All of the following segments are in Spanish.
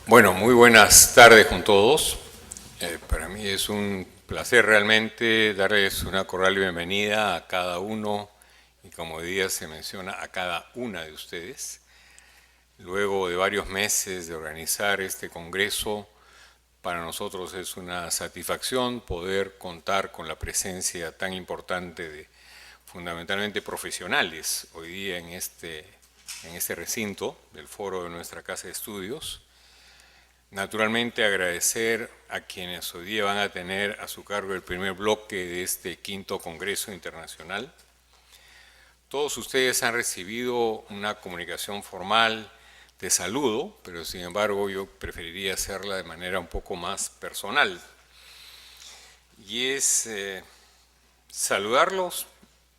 Bueno, muy buenas tardes con todos. Para mí es un placer realmente darles una cordial bienvenida a cada uno y, como hoy día se menciona, a cada una de ustedes. Luego de varios meses de organizar este congreso, para nosotros es una satisfacción poder contar con la presencia tan importante de fundamentalmente profesionales hoy día en este recinto del foro de nuestra casa de estudios. Naturalmente agradecer a quienes hoy día van a tener a su cargo el primer bloque de este quinto Congreso Internacional. Todos ustedes han recibido una comunicación formal de saludo, pero sin embargo yo preferiría hacerla de manera un poco más personal. Y es saludarlos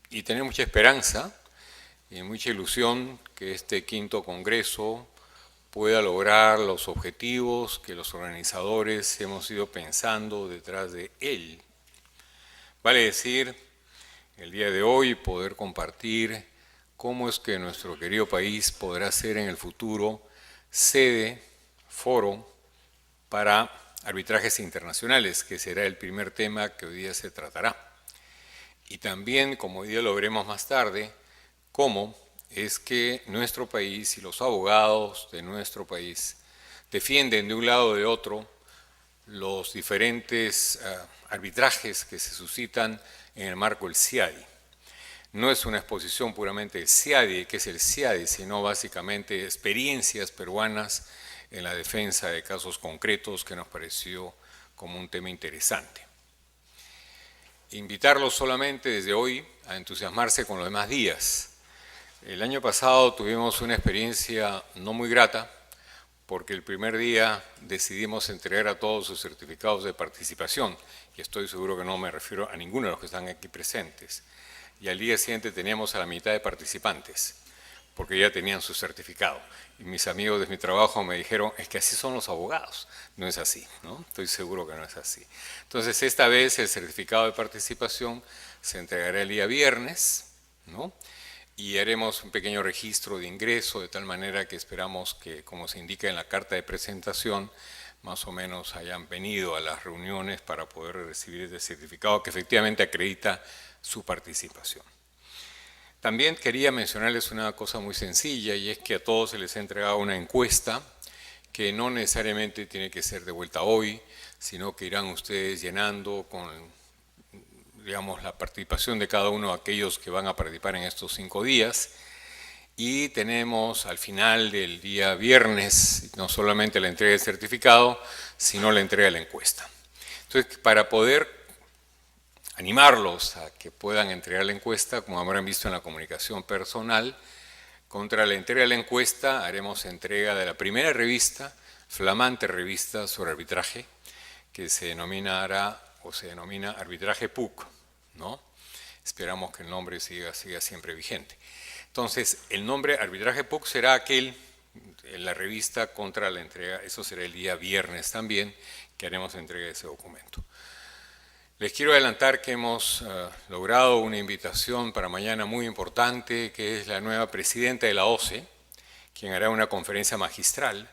y tener mucha esperanza y mucha ilusión que este quinto Congreso pueda lograr los objetivos que los organizadores hemos ido pensando detrás de él. Vale decir, el día de hoy poder compartir cómo es que nuestro querido país podrá ser en el futuro sede, foro para arbitrajes internacionales, que será el primer tema que hoy día se tratará. Y también, como hoy día lo veremos más tarde, cómo es que nuestro país y los abogados de nuestro país defienden de un lado o de otro los diferentes arbitrajes que se suscitan en el marco del CIADI. No es una exposición puramente del CIADI, que es el CIADI, sino básicamente experiencias peruanas en la defensa de casos concretos que nos pareció como un tema interesante. Invitarlos solamente desde hoy a entusiasmarse con los demás días. El año pasado tuvimos una experiencia no muy grata porque el primer día decidimos entregar a todos sus certificados de participación, y estoy seguro que no me refiero a ninguno de los que están aquí presentes, y al día siguiente teníamos a la mitad de participantes, porque ya tenían su certificado. Y mis amigos de mi trabajo me dijeron, es que así son los abogados. No es así, ¿no? Estoy seguro que no es así. Entonces, esta vez el certificado de participación se entregará el día viernes, ¿no? Y haremos un pequeño registro de ingreso, de tal manera que esperamos que, como se indica en la carta de presentación, más o menos hayan venido a las reuniones para poder recibir este certificado que efectivamente acredita su participación. También quería mencionarles una cosa muy sencilla, y es que a todos se les ha entregado una encuesta que no necesariamente tiene que ser devuelta hoy, sino que irán ustedes llenando con, digamos, la participación de cada uno de aquellos que van a participar en estos 5 días. Y tenemos al final del día viernes no solamente la entrega del certificado, sino la entrega de la encuesta. Entonces, para poder animarlos a que puedan entregar la encuesta, como habrán visto en la comunicación personal, contra la entrega de la encuesta haremos entrega de la primera revista, flamante revista sobre arbitraje, que se denominará o se denomina Arbitraje PUC, ¿no? Esperamos que el nombre siga siempre vigente. Entonces, el nombre Arbitraje PUC será aquel, en la revista contra la entrega, eso será el día viernes también, que haremos entrega de ese documento. Les quiero adelantar que hemos logrado una invitación para mañana muy importante, que es la nueva presidenta de la OCE, quien hará una conferencia magistral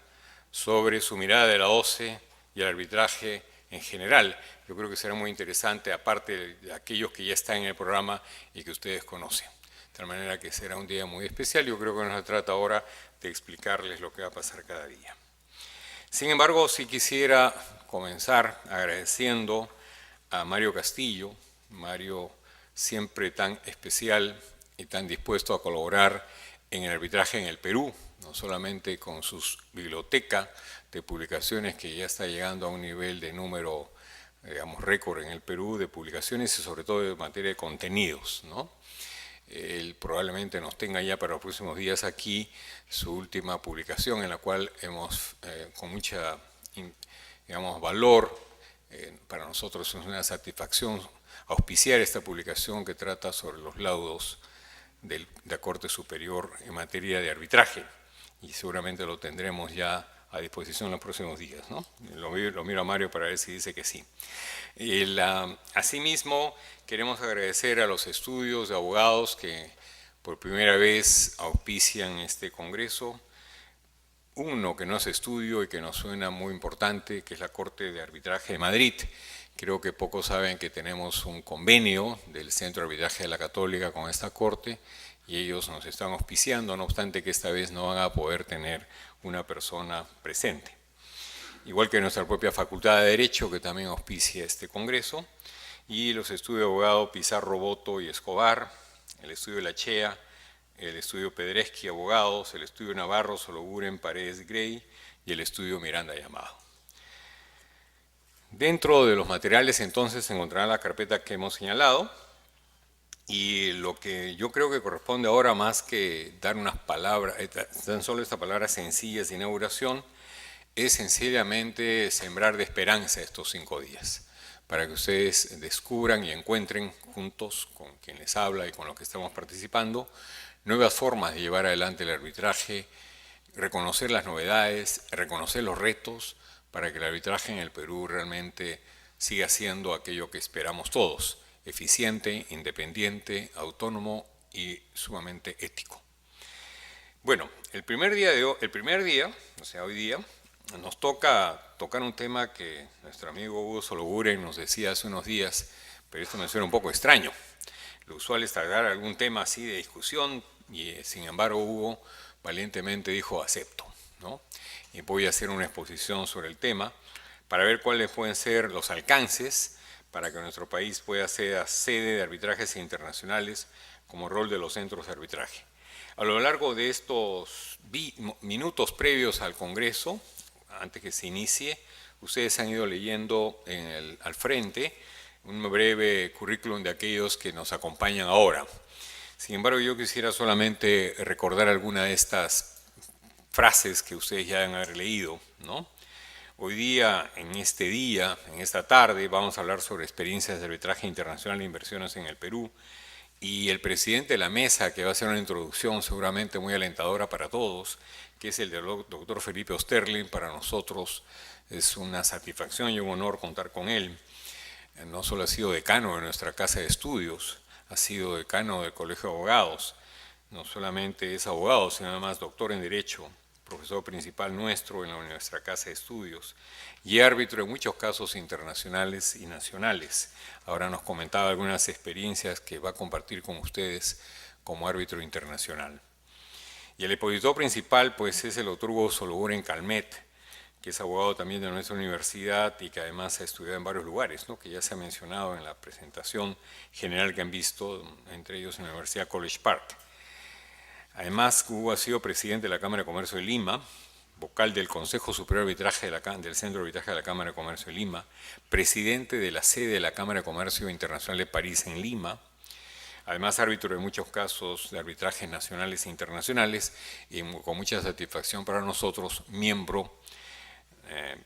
sobre su mirada de la OCE y el arbitraje en general. Yo creo que será muy interesante, aparte de aquellos que ya están en el programa y que ustedes conocen. De tal manera que será un día muy especial. Yo creo que no se trata ahora de explicarles lo que va a pasar cada día. Sin embargo, sí quisiera comenzar agradeciendo a Mario Castillo, Mario siempre tan especial y tan dispuesto a colaborar en el arbitraje en el Perú, no solamente con su biblioteca de publicaciones que ya está llegando a un nivel de número, digamos, récord en el Perú de publicaciones y sobre todo de materia de contenidos, ¿no? Él probablemente nos tenga ya para los próximos días aquí su última publicación en la cual hemos, con mucha, digamos, valor, para nosotros es una satisfacción auspiciar esta publicación que trata sobre los laudos de la Corte Superior en materia de arbitraje, y seguramente lo tendremos ya a disposición en los próximos días, ¿no? Lo miro a Mario para ver si dice que sí. Asimismo, queremos agradecer a los estudios de abogados que por primera vez auspician este congreso. uno que no es estudio y que nos suena muy importante, que es la Corte de Arbitraje de Madrid. Creo que pocos saben que tenemos un convenio del Centro de Arbitraje de la Católica con esta Corte y ellos nos están auspiciando, no obstante que esta vez no van a poder tener una persona presente. Igual que nuestra propia Facultad de Derecho, que también auspicia este congreso, y los estudios de abogado Pizarro, Boto y Escobar, el estudio La Chea, el estudio Pedreschi Abogados, el estudio Navarro, Sologuren, Paredes Grey y el estudio Miranda Llamado. Dentro de los materiales entonces se encontrará la carpeta que hemos señalado y lo que yo creo que corresponde ahora, más que dar unas palabras, tan solo estas palabras sencillas de inauguración, es sencillamente sembrar de esperanza estos 5 días, para que ustedes descubran y encuentren juntos con quien les habla y con los que estamos participando nuevas formas de llevar adelante el arbitraje, reconocer las novedades, reconocer los retos, para que el arbitraje en el Perú realmente siga siendo aquello que esperamos todos, eficiente, independiente, autónomo y sumamente ético. Bueno, el primer día, o sea, hoy día, nos toca tocar un tema que nuestro amigo Hugo Sologuren nos decía hace unos días, pero esto me suena un poco extraño. Lo usual es tratar algún tema así de discusión y sin embargo Hugo valientemente dijo acepto, ¿no? Y voy a hacer una exposición sobre el tema para ver cuáles pueden ser los alcances para que nuestro país pueda ser sede de arbitrajes internacionales como rol de los centros de arbitraje. A lo largo de estos minutos previos al Congreso, antes que se inicie, ustedes han ido leyendo al frente un breve currículum de aquellos que nos acompañan ahora. Sin embargo, yo quisiera solamente recordar alguna de estas frases que ustedes ya han haber leído, ¿no? Hoy día, en esta tarde, vamos a hablar sobre experiencias de arbitraje internacional e inversiones en el Perú. Y el presidente de la mesa, que va a hacer una introducción seguramente muy alentadora para todos, que es el del doctor Felipe Osterling, para nosotros es una satisfacción y un honor contar con él. No solo ha sido decano de nuestra casa de estudios, ha sido decano del Colegio de Abogados, no solamente es abogado, sino además doctor en Derecho, profesor principal nuestro en nuestra casa de estudios y árbitro en muchos casos internacionales y nacionales. Ahora nos comentaba algunas experiencias que va a compartir con ustedes como árbitro internacional. Y el expositor principal pues es el doctor Hugo Sologuren Calmet, que es abogado también de nuestra universidad y que además ha estudiado en varios lugares, ¿no? Que ya se ha mencionado en la presentación general que han visto, entre ellos en la Universidad College Park. Además, Hugo ha sido presidente de la Cámara de Comercio de Lima, vocal del Consejo Superior de Arbitraje del Centro de Arbitraje de la Cámara de Comercio de Lima, presidente de la sede de la Cámara de Comercio Internacional de París en Lima, además árbitro de muchos casos de arbitrajes nacionales e internacionales y con mucha satisfacción para nosotros, miembro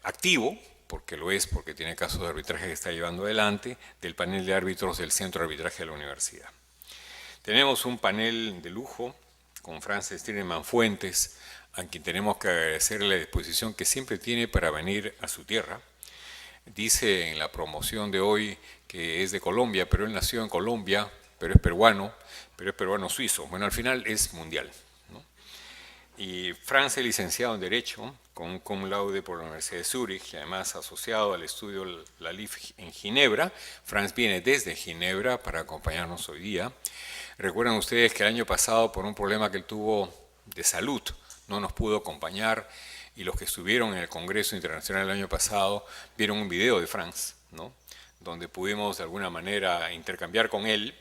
activo, porque lo es, porque tiene casos de arbitraje que está llevando adelante, del panel de árbitros del Centro de Arbitraje de la Universidad. Tenemos un panel de lujo con Frances Tiedemann Fuentes, a quien tenemos que agradecerle la disposición que siempre tiene para venir a su tierra. Dice en la promoción de hoy que es de Colombia, pero él nació en Colombia, pero es peruano suizo. Bueno, al final es mundial, ¿no? Y Franz es licenciado en Derecho, con un cum laude por la Universidad de Zúrich, y además asociado al estudio la LIF en Ginebra. Franz viene desde Ginebra para acompañarnos hoy día. Recuerdan ustedes que el año pasado, por un problema que él tuvo de salud, no nos pudo acompañar, y los que estuvieron en el Congreso Internacional el año pasado vieron un video de Franz, ¿no? Donde pudimos de alguna manera intercambiar con él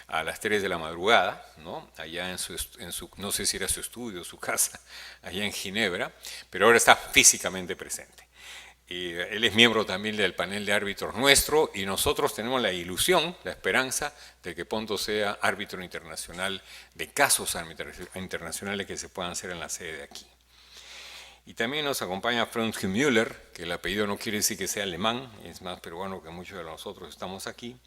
a las 3 de la madrugada, ¿no? Allá en su, no sé si era su estudio, su casa, allá en Ginebra, pero ahora está físicamente presente. Y él es miembro también del panel de árbitros nuestro y nosotros tenemos la ilusión, la esperanza de que pronto sea árbitro internacional de casos internacionales que se puedan hacer en la sede de aquí. Y también nos acompaña Franz Müller, que el apellido no quiere decir que sea alemán, es más peruano que muchos de nosotros estamos aquí,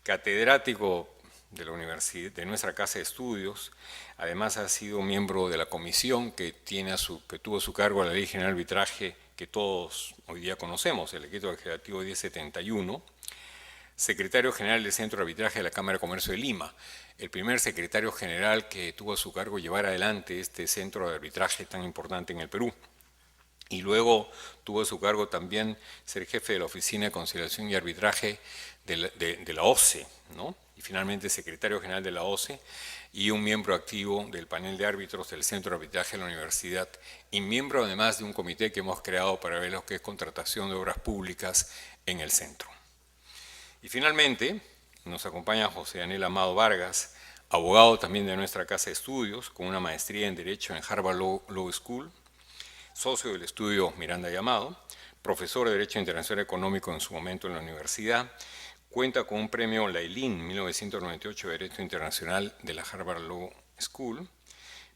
catedrático de la universidad, de nuestra casa de estudios. Además ha sido miembro de la comisión que tuvo a su cargo la Ley General de Arbitraje que todos hoy día conocemos, el decreto legislativo 1071, secretario general del Centro de Arbitraje de la Cámara de Comercio de Lima. el primer secretario general que tuvo a su cargo llevar adelante este centro de arbitraje tan importante en el Perú. Y luego tuvo a su cargo también ser jefe de la Oficina de Conciliación y Arbitraje de la OCE, ¿no? Y finalmente secretario general de la OCE y un miembro activo del panel de árbitros del Centro de Arbitraje de la Universidad y miembro además de un comité que hemos creado para ver lo que es contratación de obras públicas en el centro. Y finalmente nos acompaña José Daniel Amado Vargas, abogado también de nuestra casa de estudios, con una maestría en Derecho en Harvard Law School, socio del estudio Miranda y Amado, profesor de Derecho Internacional Económico en su momento en la universidad, cuenta con un premio Lailín 1998 de Derecho Internacional de la Harvard Law School,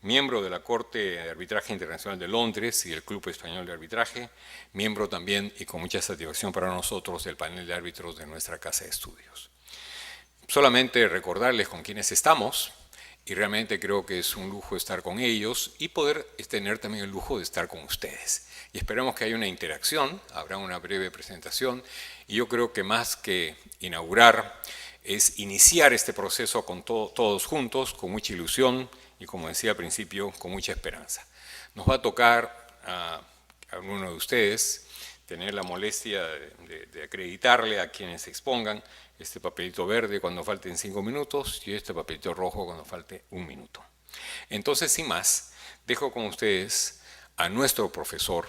miembro de la Corte de Arbitraje Internacional de Londres y del Club Español de Arbitraje, miembro también, y con mucha satisfacción para nosotros, del panel de árbitros de nuestra casa de estudios. Solamente recordarles con quiénes estamos, y realmente creo que es un lujo estar con ellos y poder tener también el lujo de estar con ustedes. Y esperamos que haya una interacción, habrá una breve presentación, y yo creo que más que inaugurar es iniciar este proceso con todos juntos, con mucha ilusión y, como decía al principio, con mucha esperanza. Nos va a tocar a alguno de ustedes tener la molestia de acreditarle a quienes se expongan este papelito verde cuando falten 5 minutos y este papelito rojo cuando falte 1 minuto. Entonces, sin más, dejo con ustedes a nuestro profesor,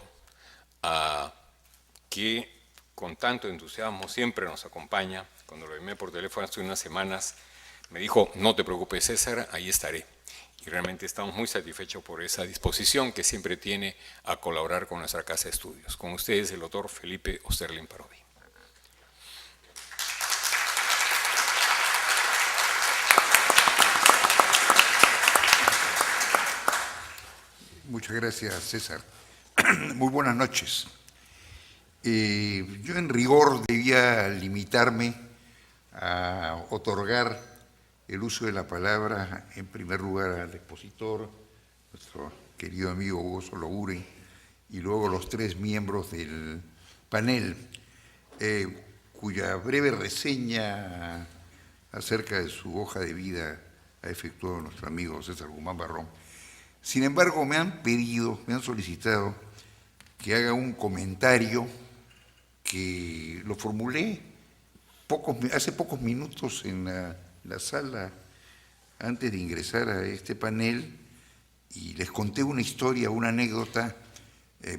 que con tanto entusiasmo siempre nos acompaña. Cuando lo llamé por teléfono hace unas semanas, me dijo: no te preocupes, César, ahí estaré. Y realmente estamos muy satisfechos por esa disposición que siempre tiene a colaborar con nuestra casa de estudios. Con ustedes, el doctor Felipe Osterlin Parodi. Muchas gracias, César. Muy buenas noches. Yo en rigor debía limitarme a otorgar el uso de la palabra, en primer lugar, al expositor, nuestro querido amigo Hugo Sologuri, y luego los 3 miembros del panel, cuya breve reseña acerca de su hoja de vida ha efectuado nuestro amigo César Guzmán Barrón. Sin embargo, me han solicitado que haga un comentario que lo formulé hace pocos minutos en la sala antes de ingresar a este panel, y les conté una historia, una anécdota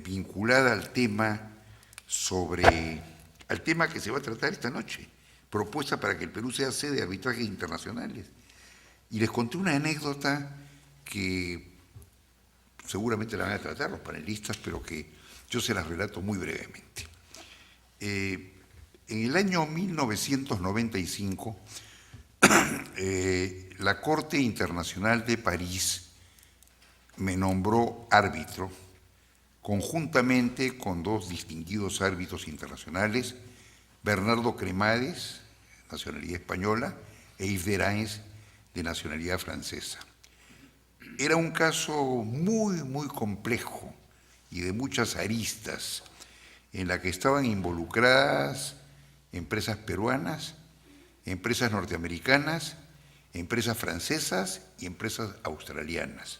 vinculada al tema que se va a tratar esta noche, propuesta para que el Perú sea sede de arbitrajes internacionales. Y les conté una anécdota que seguramente la van a tratar los panelistas, pero que yo se las relato muy brevemente. En el año 1995, la Corte Internacional de París me nombró árbitro, conjuntamente con 2 distinguidos árbitros internacionales, Bernardo Cremades, nacionalidad española, e Yves Derains, de nacionalidad francesa. Era un caso muy complejo y de muchas aristas, en la que estaban involucradas empresas peruanas, empresas norteamericanas, empresas francesas y empresas australianas.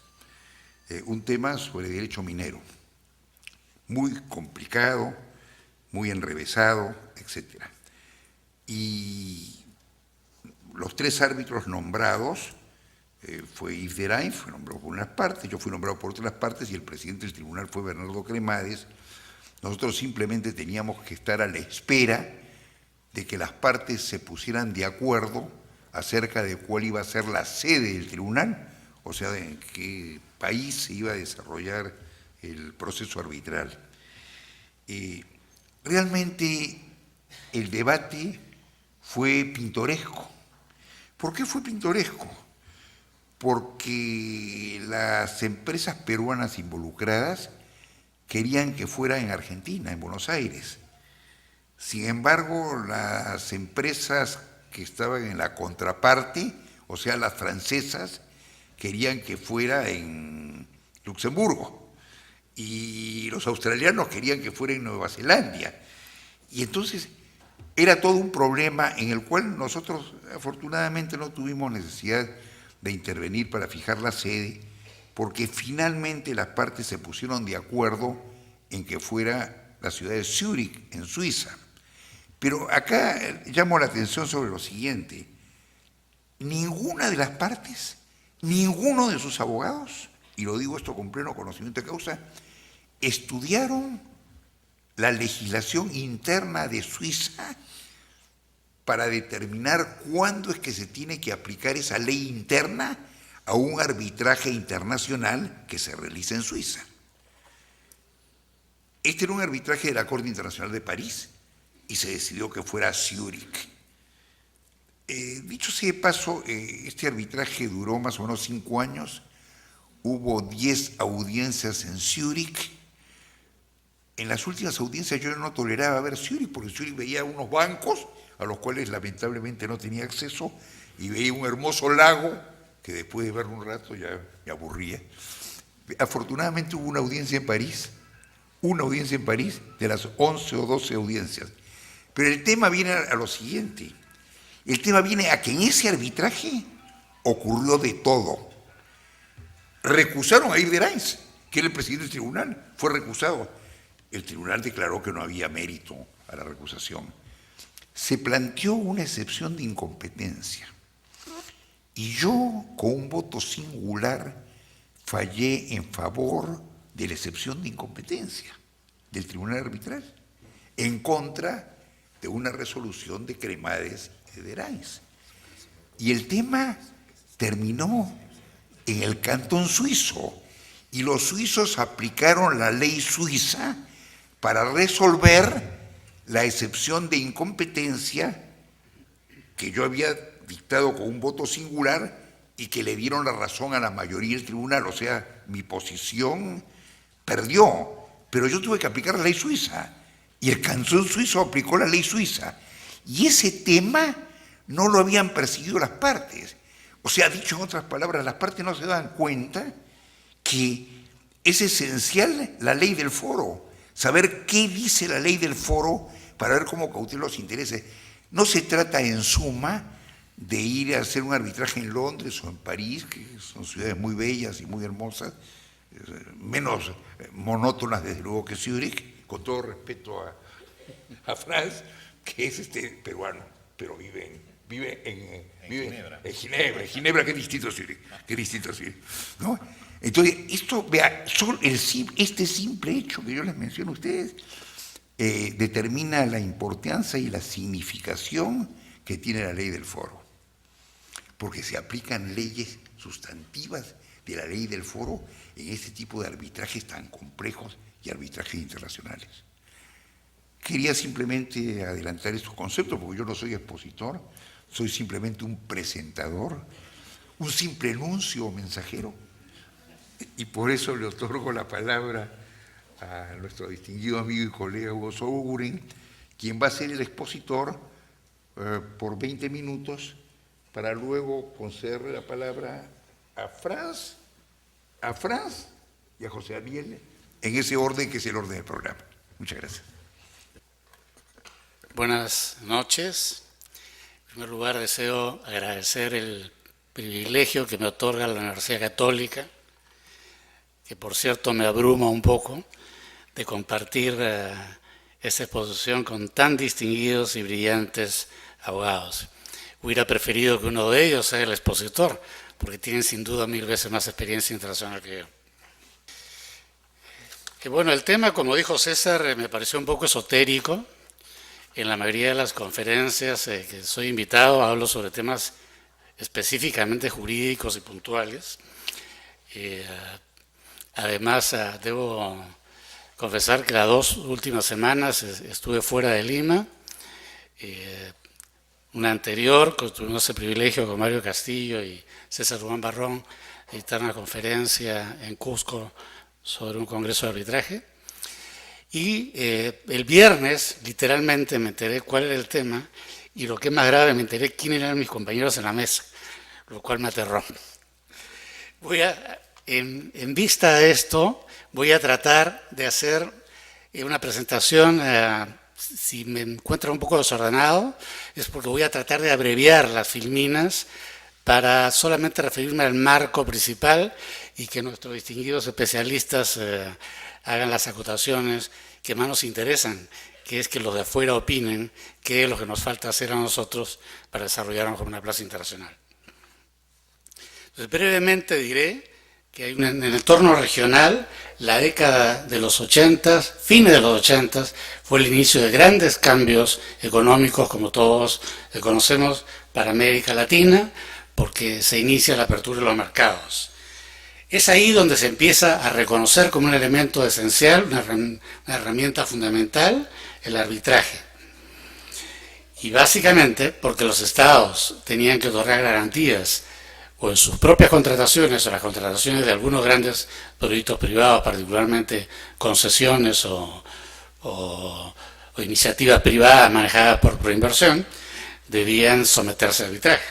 Un tema sobre derecho minero, muy complicado, muy enrevesado, etc. Y los 3 árbitros nombrados, fue Yves Derains, fue nombrado por unas partes, yo fui nombrado por otras partes, y el presidente del tribunal fue Bernardo Cremades. Nosotros simplemente teníamos que estar a la espera de que las partes se pusieran de acuerdo acerca de cuál iba a ser la sede del tribunal, o sea, en qué país se iba a desarrollar el proceso arbitral. Realmente el debate fue pintoresco. ¿Por qué fue pintoresco? Porque las empresas peruanas involucradas querían que fuera en Argentina, en Buenos Aires. Sin embargo, las empresas que estaban en la contraparte, o sea, las francesas, querían que fuera en Luxemburgo, y los australianos querían que fuera en Nueva Zelanda. Y entonces era todo un problema en el cual nosotros afortunadamente no tuvimos necesidad de intervenir para fijar la sede, porque finalmente las partes se pusieron de acuerdo en que fuera la ciudad de Zúrich, en Suiza. Pero acá llamo la atención sobre lo siguiente: ninguna de las partes, ninguno de sus abogados, y lo digo esto con pleno conocimiento de causa, estudiaron la legislación interna de Suiza para determinar cuándo es que se tiene que aplicar esa ley interna a un arbitraje internacional que se realiza en Suiza. Este era un arbitraje de la Corte Internacional de París y se decidió que fuera Zúrich. Dicho sea de paso, este arbitraje duró más o menos 5 años, hubo 10 audiencias en Zúrich. En las últimas audiencias yo no toleraba ver Zúrich, porque Zúrich veía unos bancos a los cuales lamentablemente no tenía acceso, y veía un hermoso lago que después de verlo un rato ya me aburría. Afortunadamente hubo una audiencia en París de las 11 o 12 audiencias. Pero el tema viene a lo siguiente: el tema viene a que en ese arbitraje ocurrió de todo. Recusaron a Yves de Reyns, que era el presidente del tribunal, fue recusado. El tribunal declaró que no había mérito a la recusación. Se planteó una excepción de incompetencia. Y yo, con un voto singular, fallé en favor de la excepción de incompetencia del tribunal arbitral, en contra de una resolución de Cremades y de Reyns. Y el tema terminó en el cantón suizo, y los suizos aplicaron la ley suiza para resolver la excepción de incompetencia que yo había dictado con un voto singular y que le dieron la razón a la mayoría del tribunal. O sea, mi posición perdió, pero yo tuve que aplicar la ley suiza y el cantón suizo aplicó la ley suiza. Y ese tema no lo habían perseguido las partes. O sea, dicho en otras palabras, las partes no se dan cuenta que es esencial la ley del foro, saber qué dice la ley del foro para ver cómo cautelar los intereses. No se trata, en suma, de ir a hacer un arbitraje en Londres o en París, que son ciudades muy bellas y muy hermosas, menos monótonas desde luego que Zúrich, con todo respeto a Franz, que es peruano, pero vive en Ginebra, qué distinto Zúrich, ¿no? Entonces, esto, vea, este simple hecho que yo les menciono a ustedes determina la importancia y la significación que tiene la ley del foro, porque se aplican leyes sustantivas de la ley del foro en este tipo de arbitrajes tan complejos y arbitrajes internacionales. Quería simplemente adelantar estos conceptos, porque yo no soy expositor, soy simplemente un presentador, un simple enuncio o mensajero, y por eso le otorgo la palabra a nuestro distinguido amigo y colega Hugo Soguren, quien va a ser el expositor por 20 minutos, para luego concederle la palabra a Franz y a José Daniel, en ese orden que es el orden del programa. Muchas gracias. Buenas noches. En primer lugar, deseo agradecer el privilegio que me otorga la Universidad Católica, que por cierto me abruma un poco, de compartir esta exposición con tan distinguidos y brillantes abogados. Hubiera preferido que uno de ellos sea el expositor, porque tienen sin duda 1000 veces más experiencia internacional que yo. Que bueno, el tema, como dijo César, me pareció un poco esotérico. En la mayoría de las conferencias que soy invitado hablo sobre temas específicamente jurídicos y puntuales. Además, debo confesar que las 2 últimas semanas estuve fuera de Lima. Una anterior, tuvimos el privilegio con Mario Castillo y César Juan Barrón de dictar una conferencia en Cusco sobre un congreso de arbitraje. Y el viernes, literalmente, me enteré cuál era el tema y, lo que es más grave, me enteré quiénes eran mis compañeros en la mesa, lo cual me aterró. En vista de esto, voy a tratar de hacer una presentación si me encuentro un poco desordenado, es porque voy a tratar de abreviar las filminas para solamente referirme al marco principal y que nuestros distinguidos especialistas hagan las acotaciones que más nos interesan, que es que los de afuera opinen qué es lo que nos falta hacer a nosotros para desarrollarnos como una plaza internacional. Entonces, brevemente diré que hay en el entorno regional, la década de los 80, fines de los 80, fue el inicio de grandes cambios económicos, como todos conocemos, para América Latina, porque se inicia la apertura de los mercados. Es ahí donde se empieza a reconocer como un elemento esencial, una herramienta fundamental, el arbitraje. Y básicamente porque los estados tenían que otorgar garantías o en sus propias contrataciones o las contrataciones de algunos grandes proyectos privados, particularmente concesiones o iniciativas privadas manejadas por proinversión, debían someterse a arbitraje.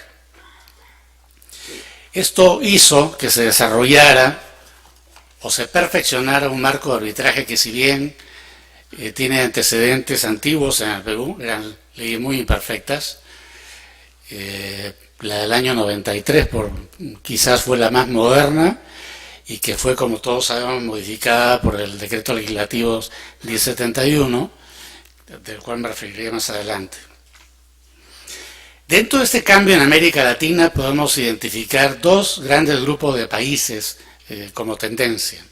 Esto hizo que se desarrollara o se perfeccionara un marco de arbitraje que, si bien tiene antecedentes antiguos en el Perú, eran leyes muy imperfectas. La del año 93 quizás fue la más moderna y que fue, como todos sabemos, modificada por el decreto legislativo 1071, del cual me referiré más adelante. Dentro de este cambio en América Latina podemos identificar dos grandes grupos de países como tendencia.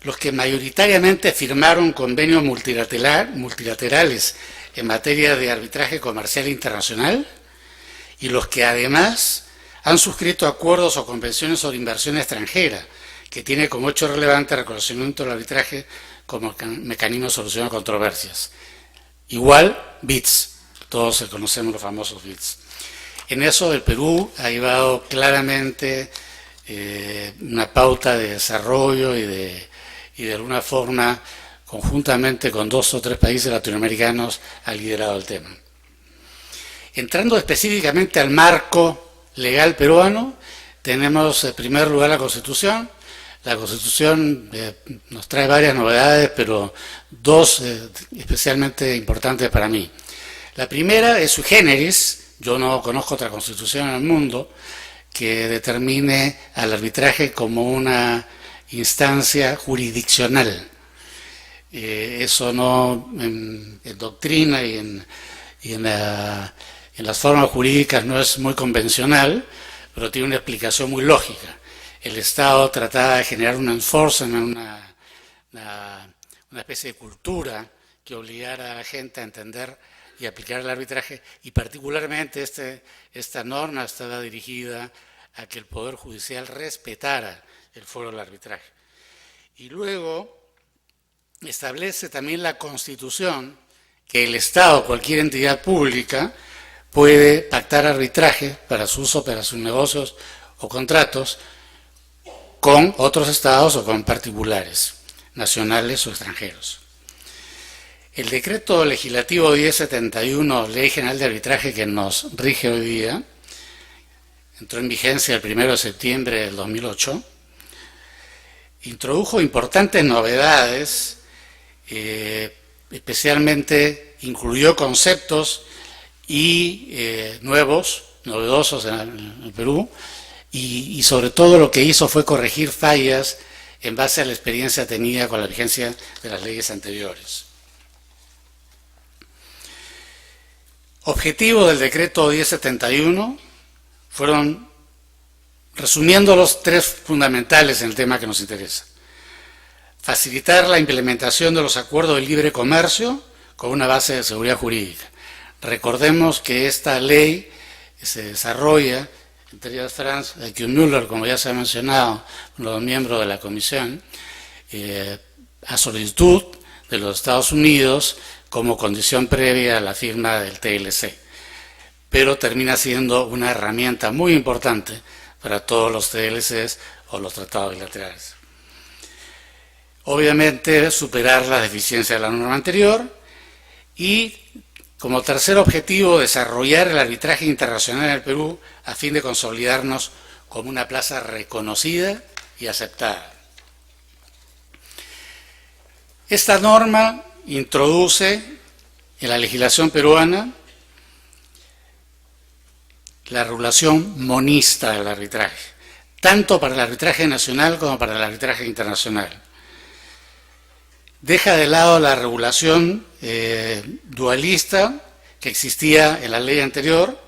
Los que mayoritariamente firmaron convenios multilaterales en materia de arbitraje comercial internacional, y los que además han suscrito acuerdos o convenciones sobre inversión extranjera, que tiene como hecho relevante el reconocimiento del arbitraje como mecanismo de solución a controversias. Igual, BITS, todos conocemos los famosos BITS. En eso el Perú ha llevado claramente una pauta de desarrollo y de alguna forma, conjuntamente con 2 o 3 países latinoamericanos, ha liderado el tema. Entrando específicamente al marco legal peruano, tenemos en primer lugar la Constitución. La Constitución nos trae varias novedades, pero 2 especialmente importantes para mí. La primera es sui generis. Yo no conozco otra constitución en el mundo que determine al arbitraje como una instancia jurisdiccional. Eso no en doctrina y en las formas jurídicas no es muy convencional, pero tiene una explicación muy lógica. El Estado trataba de generar un enforcement, una especie de cultura que obligara a la gente a entender y aplicar el arbitraje, y particularmente esta norma estaba dirigida a que el Poder Judicial respetara el foro del arbitraje. Y luego establece también la Constitución que el Estado, cualquier entidad pública, puede pactar arbitraje para su uso, para sus negocios o contratos con otros estados o con particulares, nacionales o extranjeros. El decreto legislativo 1071, Ley General de Arbitraje, que nos rige hoy día, entró en vigencia el 1 de septiembre del 2008, introdujo importantes novedades, especialmente incluyó conceptos novedosos en el Perú, y sobre todo lo que hizo fue corregir fallas en base a la experiencia tenida con la vigencia de las leyes anteriores. Objetivos del decreto 1071 fueron, resumiéndolos, 3 fundamentales en el tema que nos interesa. Facilitar la implementación de los acuerdos de libre comercio con una base de seguridad jurídica. Recordemos que esta ley se desarrolla, entre ellas Franz Müller, como ya se ha mencionado, los miembros de la Comisión, a solicitud de los Estados Unidos como condición previa a la firma del TLC, pero termina siendo una herramienta muy importante para todos los TLCs o los tratados bilaterales. Obviamente, superar las deficiencias de la norma anterior y, como tercer objetivo, desarrollar el arbitraje internacional en el Perú a fin de consolidarnos como una plaza reconocida y aceptada. Esta norma introduce en la legislación peruana la regulación monista del arbitraje, tanto para el arbitraje nacional como para el arbitraje internacional. Deja de lado la regulación dualista que existía en la ley anterior,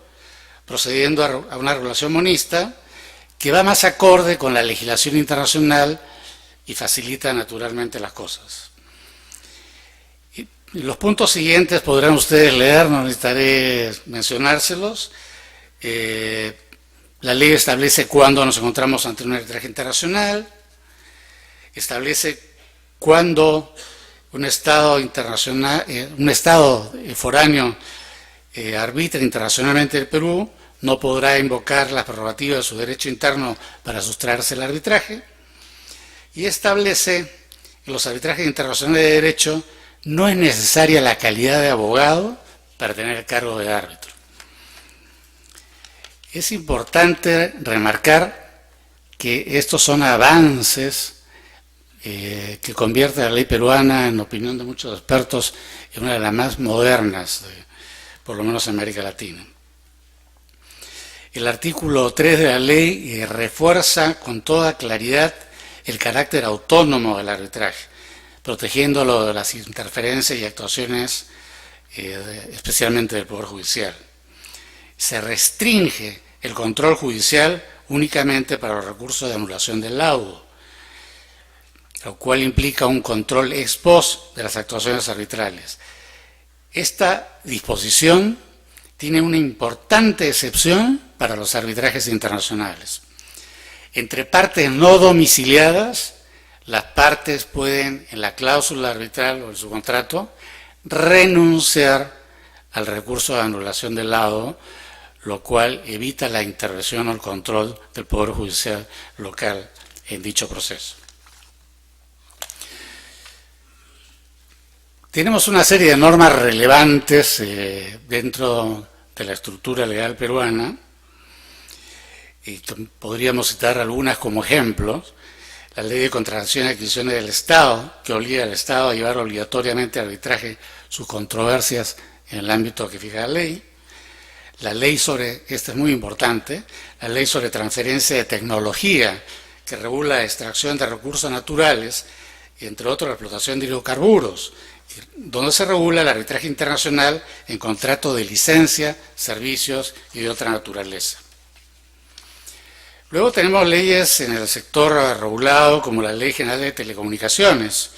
procediendo a una regulación monista que va más acorde con la legislación internacional y facilita naturalmente las cosas. Y los puntos siguientes podrán ustedes leer, no necesitaré mencionárselos. La ley establece cuándo nos encontramos ante un arbitraje internacional, establece cuándo un Estado internacional, un Estado foráneo arbitra internacionalmente el Perú, no podrá invocar las prerrogativas de su derecho interno para sustraerse al arbitraje, y establece que en los arbitrajes internacionales de derecho no es necesaria la calidad de abogado para tener el cargo de árbitro. Es importante remarcar que estos son avances que convierte la ley peruana, en opinión de muchos expertos, en una de las más modernas, por lo menos en América Latina. El artículo 3 de la ley refuerza con toda claridad el carácter autónomo del arbitraje, protegiéndolo de las interferencias y actuaciones, especialmente del Poder Judicial. Se restringe el control judicial únicamente para los recursos de anulación del laudo, lo cual implica un control ex post de las actuaciones arbitrales. Esta disposición tiene una importante excepción para los arbitrajes internacionales. Entre partes no domiciliadas, las partes pueden, en la cláusula arbitral o en su contrato, renunciar al recurso de anulación del laudo, lo cual evita la intervención o el control del Poder Judicial local en dicho proceso. Tenemos una serie de normas relevantes dentro de la estructura legal peruana, y podríamos citar algunas como ejemplos. La Ley de Contratación y Adquisiciones del Estado, que obliga al Estado a llevar obligatoriamente a arbitraje sus controversias en el ámbito que fija la ley. La ley sobre, esta es muy importante, la Ley sobre Transferencia de Tecnología, que regula la extracción de recursos naturales, y entre otros la explotación de hidrocarburos, donde se regula el arbitraje internacional en contratos de licencia, servicios y de otra naturaleza. Luego tenemos leyes en el sector regulado, como la Ley General de Telecomunicaciones,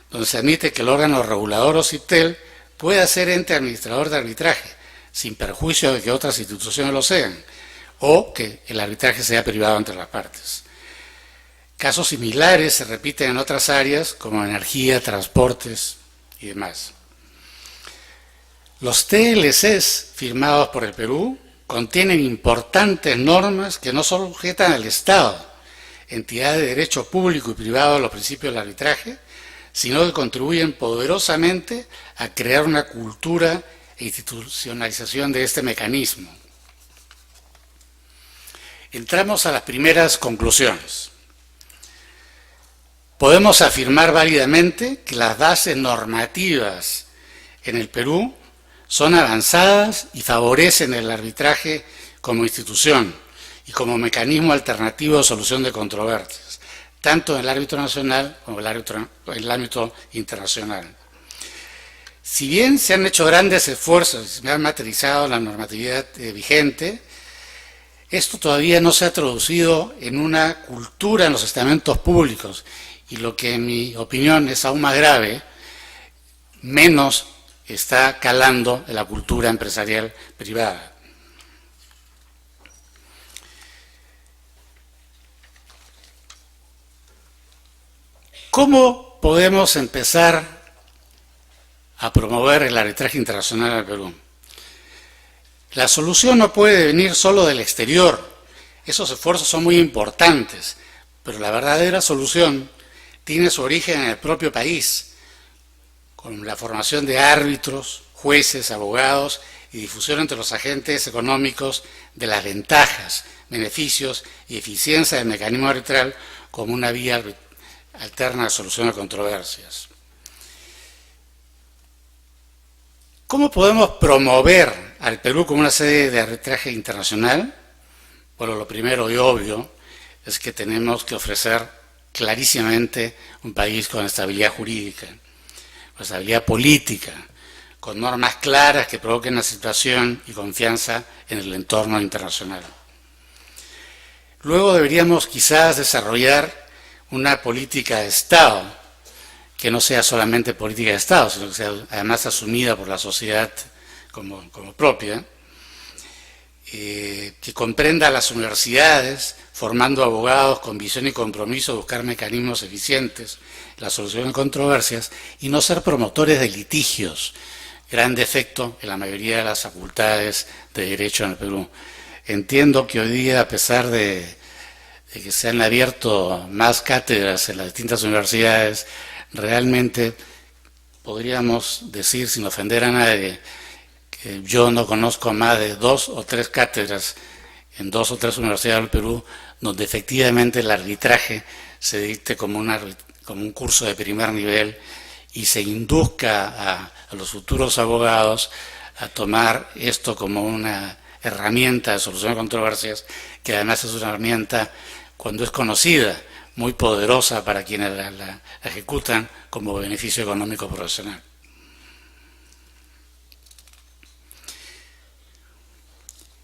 donde se admite que el órgano regulador o CITEL pueda ser ente administrador de arbitraje, sin perjuicio de que otras instituciones lo sean, o que el arbitraje sea privado entre las partes. Casos similares se repiten en otras áreas, como energía, transportes y demás. Los TLCs firmados por el Perú contienen importantes normas que no solo sujetan al Estado, entidad de derecho público y privado a los principios del arbitraje, sino que contribuyen poderosamente a crear una cultura e institucionalización de este mecanismo. Entramos a las primeras conclusiones. Podemos afirmar válidamente que las bases normativas en el Perú son avanzadas y favorecen el arbitraje como institución y como mecanismo alternativo de solución de controversias, tanto en el ámbito nacional como en el ámbito internacional. Si bien se han hecho grandes esfuerzos y se han materializado la normatividad vigente, esto todavía no se ha traducido en una cultura en los estamentos públicos, y lo que en mi opinión es aún más grave, menos está calando en la cultura empresarial privada. ¿Cómo podemos empezar a promover el arbitraje internacional al Perú? La solución no puede venir solo del exterior. Esos esfuerzos son muy importantes, pero la verdadera solución tiene su origen en el propio país, con la formación de árbitros, jueces, abogados y difusión entre los agentes económicos de las ventajas, beneficios y eficiencia del mecanismo arbitral como una vía alterna de solución de controversias. ¿Cómo podemos promover al Perú como una sede de arbitraje internacional? Bueno, lo primero y obvio es que tenemos que ofrecer clarísimamente un país con estabilidad jurídica, con estabilidad política, con normas claras que provoquen aceptación y confianza en el entorno internacional. Luego deberíamos quizás desarrollar una política de Estado, que no sea solamente política de Estado, sino que sea además asumida por la sociedad como propia, que comprenda a las universidades, formando abogados con visión y compromiso de buscar mecanismos eficientes, la solución de controversias, y no ser promotores de litigios, gran defecto en la mayoría de las facultades de Derecho en el Perú. Entiendo que hoy día, a pesar de que se han abierto más cátedras en las distintas universidades, realmente podríamos decir, sin ofender a nadie, que yo no conozco más de 2 o 3 cátedras en 2 o 3 universidades del Perú donde efectivamente el arbitraje se dicte como un curso de primer nivel y se induzca a los futuros abogados a tomar esto como una herramienta de solución de controversias, que además es una herramienta, cuando es conocida, muy poderosa para quienes la ejecutan como beneficio económico profesional.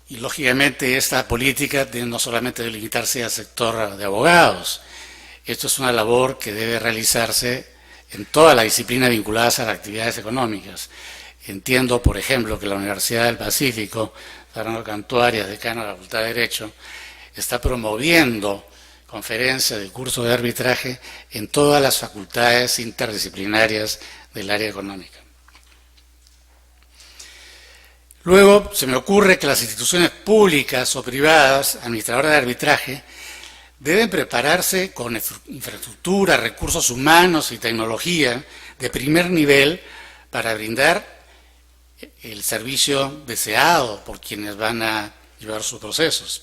Y lógicamente esta política no solamente debe limitarse al sector de abogados, esto es una labor que debe realizarse en toda la disciplina vinculadas a las actividades económicas. Entiendo, por ejemplo, que la Universidad del Pacífico, Fernando Cantuarias, decano de la Facultad de Derecho, está promoviendo conferencias de cursos de arbitraje en todas las facultades interdisciplinarias del área económica. Luego, se me ocurre que las instituciones públicas o privadas, administradoras de arbitraje, deben prepararse con infraestructura, recursos humanos y tecnología de primer nivel para brindar el servicio deseado por quienes van a llevar sus procesos.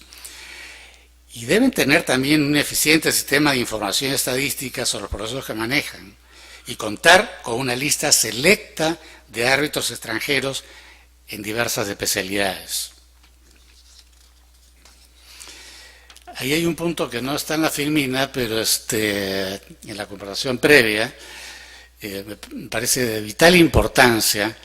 Y deben tener también un eficiente sistema de información y estadística sobre los procesos que manejan y contar con una lista selecta de árbitros extranjeros en diversas especialidades. Ahí hay un punto que no está en la filmina, pero en la conversación previa me parece de vital importancia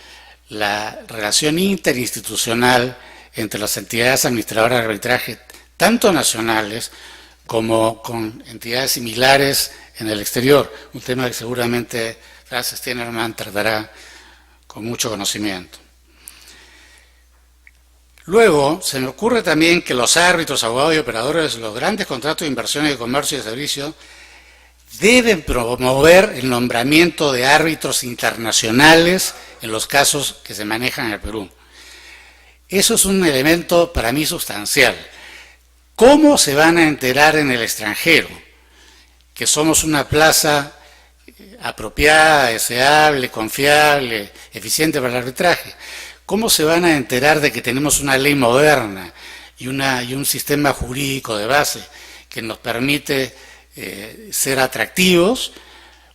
la relación interinstitucional entre las entidades administradoras de arbitraje, tanto nacionales como con entidades similares en el exterior, un tema que seguramente Frances Tienerman tratará con mucho conocimiento. Luego, se me ocurre también que los árbitros, abogados y operadores de los grandes contratos de inversiones de comercio y de servicio deben promover el nombramiento de árbitros internacionales en los casos que se manejan en el Perú. Eso es un elemento para mí sustancial. ¿Cómo se van a enterar en el extranjero que somos una plaza apropiada, deseable, confiable, eficiente para el arbitraje? ¿Cómo se van a enterar de que tenemos una ley moderna y un sistema jurídico de base que nos permite ser atractivos?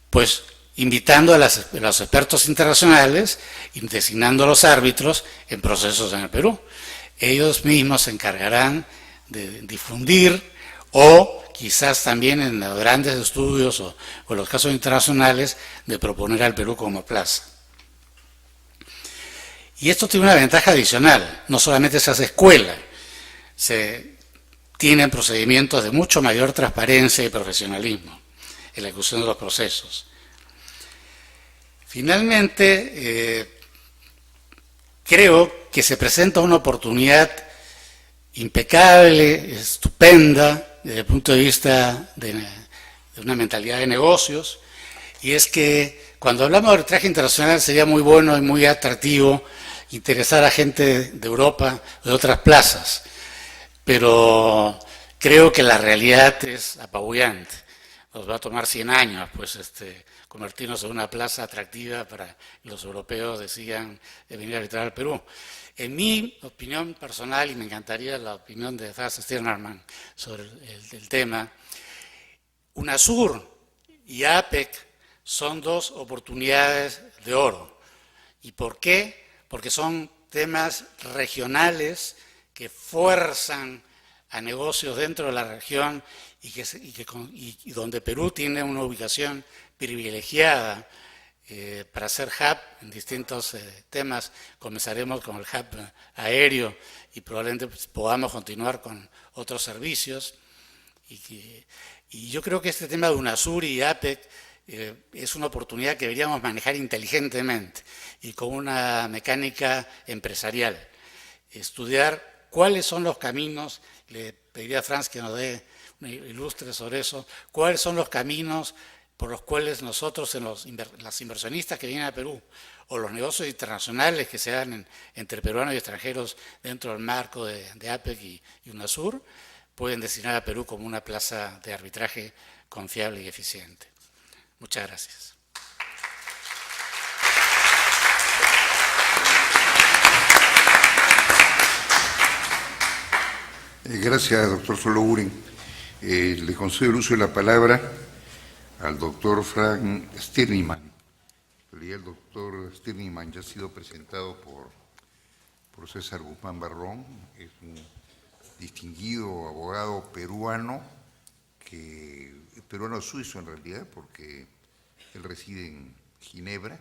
Pues invitando a los expertos internacionales y designando a los árbitros en procesos en el Perú. Ellos mismos se encargarán de difundir o quizás también en los grandes estudios o en los casos internacionales de proponer al Perú como plaza. Y esto tiene una ventaja adicional, no solamente se hace escuela, se tienen procedimientos de mucho mayor transparencia y profesionalismo en la ejecución de los procesos. Finalmente, creo que se presenta una oportunidad impecable, estupenda, desde el punto de vista de una mentalidad de negocios, y es que cuando hablamos de arbitraje internacional sería muy bueno y muy atractivo interesar a gente de Europa o de otras plazas, pero creo que la realidad es apabullante. Nos va a tomar 100 años pues, convertirnos en una plaza atractiva para que los europeos decidan venir a arbitrar al Perú. En mi opinión personal, y me encantaría la opinión de Frances Tienerman sobre el tema, UNASUR y APEC son 2 oportunidades de oro. ¿Y por qué? porque son temas regionales que fuerzan a negocios dentro de la región y donde Perú tiene una ubicación privilegiada para ser hub en distintos temas. Comenzaremos con el hub aéreo y probablemente podamos continuar con otros servicios. Y yo creo que este tema de UNASUR y APEC es una oportunidad que deberíamos manejar inteligentemente y con una mecánica empresarial. Estudiar cuáles son los caminos, le pediría a Franz que nos dé una ilustre sobre eso, cuáles son los caminos por los cuales nosotros, las inversionistas que vienen a Perú, o los negocios internacionales que se dan entre peruanos y extranjeros dentro del marco de APEC y UNASUR, pueden designar a Perú como una plaza de arbitraje confiable y eficiente. Muchas gracias. Gracias, doctor Soloburen. Le concedo el uso de la palabra al doctor Frank Stirniman. El doctor Stirniman ya ha sido presentado por César Guzmán Barrón. Es un distinguido abogado peruano, peruano suizo en realidad, porque él reside en Ginebra,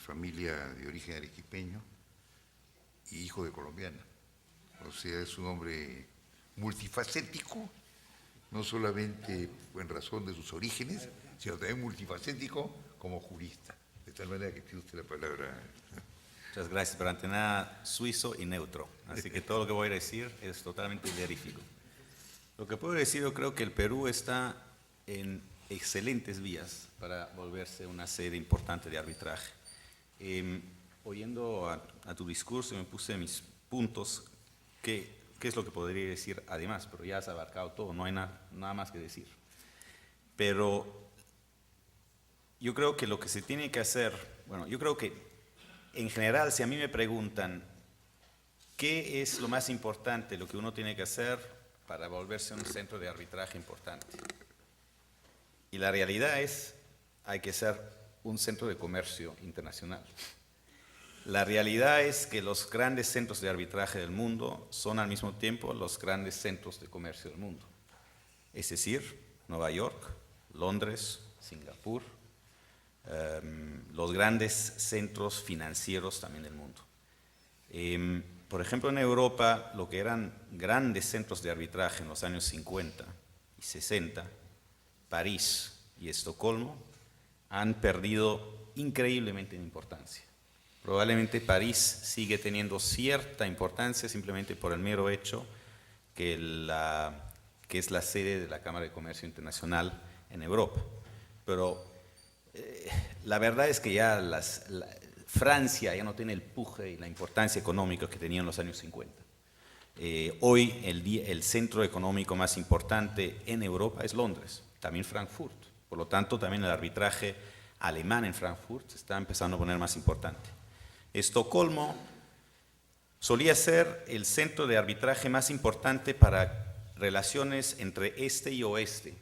familia de origen arequipeño y hijo de colombiana. O sea, es un hombre multifacético, no solamente en razón de sus orígenes, sino también multifacético como jurista. De tal manera que tiene usted la palabra. Muchas gracias, pero ante nada suizo y neutro. Así que todo lo que voy a decir es totalmente verífico. Lo que puedo decir, yo creo que el Perú está en excelentes vías para volverse una sede importante de arbitraje. Oyendo a tu discurso me puse mis puntos, qué es lo que podría decir además, pero ya has abarcado todo, no hay nada más que decir. Pero yo creo que lo que se tiene que hacer, bueno, yo creo que en general, si a mí me preguntan qué es lo más importante, lo que uno tiene que hacer para volverse un centro de arbitraje importante, y la realidad es, hay que ser un centro de comercio internacional. La realidad es que los grandes centros de arbitraje del mundo son al mismo tiempo los grandes centros de comercio del mundo. Es decir, Nueva York, Londres, Singapur, los grandes centros financieros también del mundo. Por ejemplo, en Europa, lo que eran grandes centros de arbitraje en los años 50 y 60, París y Estocolmo, han perdido increíblemente en importancia. Probablemente París sigue teniendo cierta importancia simplemente por el mero hecho que es la sede de la Cámara de Comercio Internacional en Europa. Pero la verdad es que ya Francia ya no tiene el empuje y la importancia económica que tenía en los años 50. Hoy el centro económico más importante en Europa es Londres, también Frankfurt. Por lo tanto, también el arbitraje alemán en Frankfurt se está empezando a poner más importante. Estocolmo solía ser el centro de arbitraje más importante para relaciones entre este y oeste,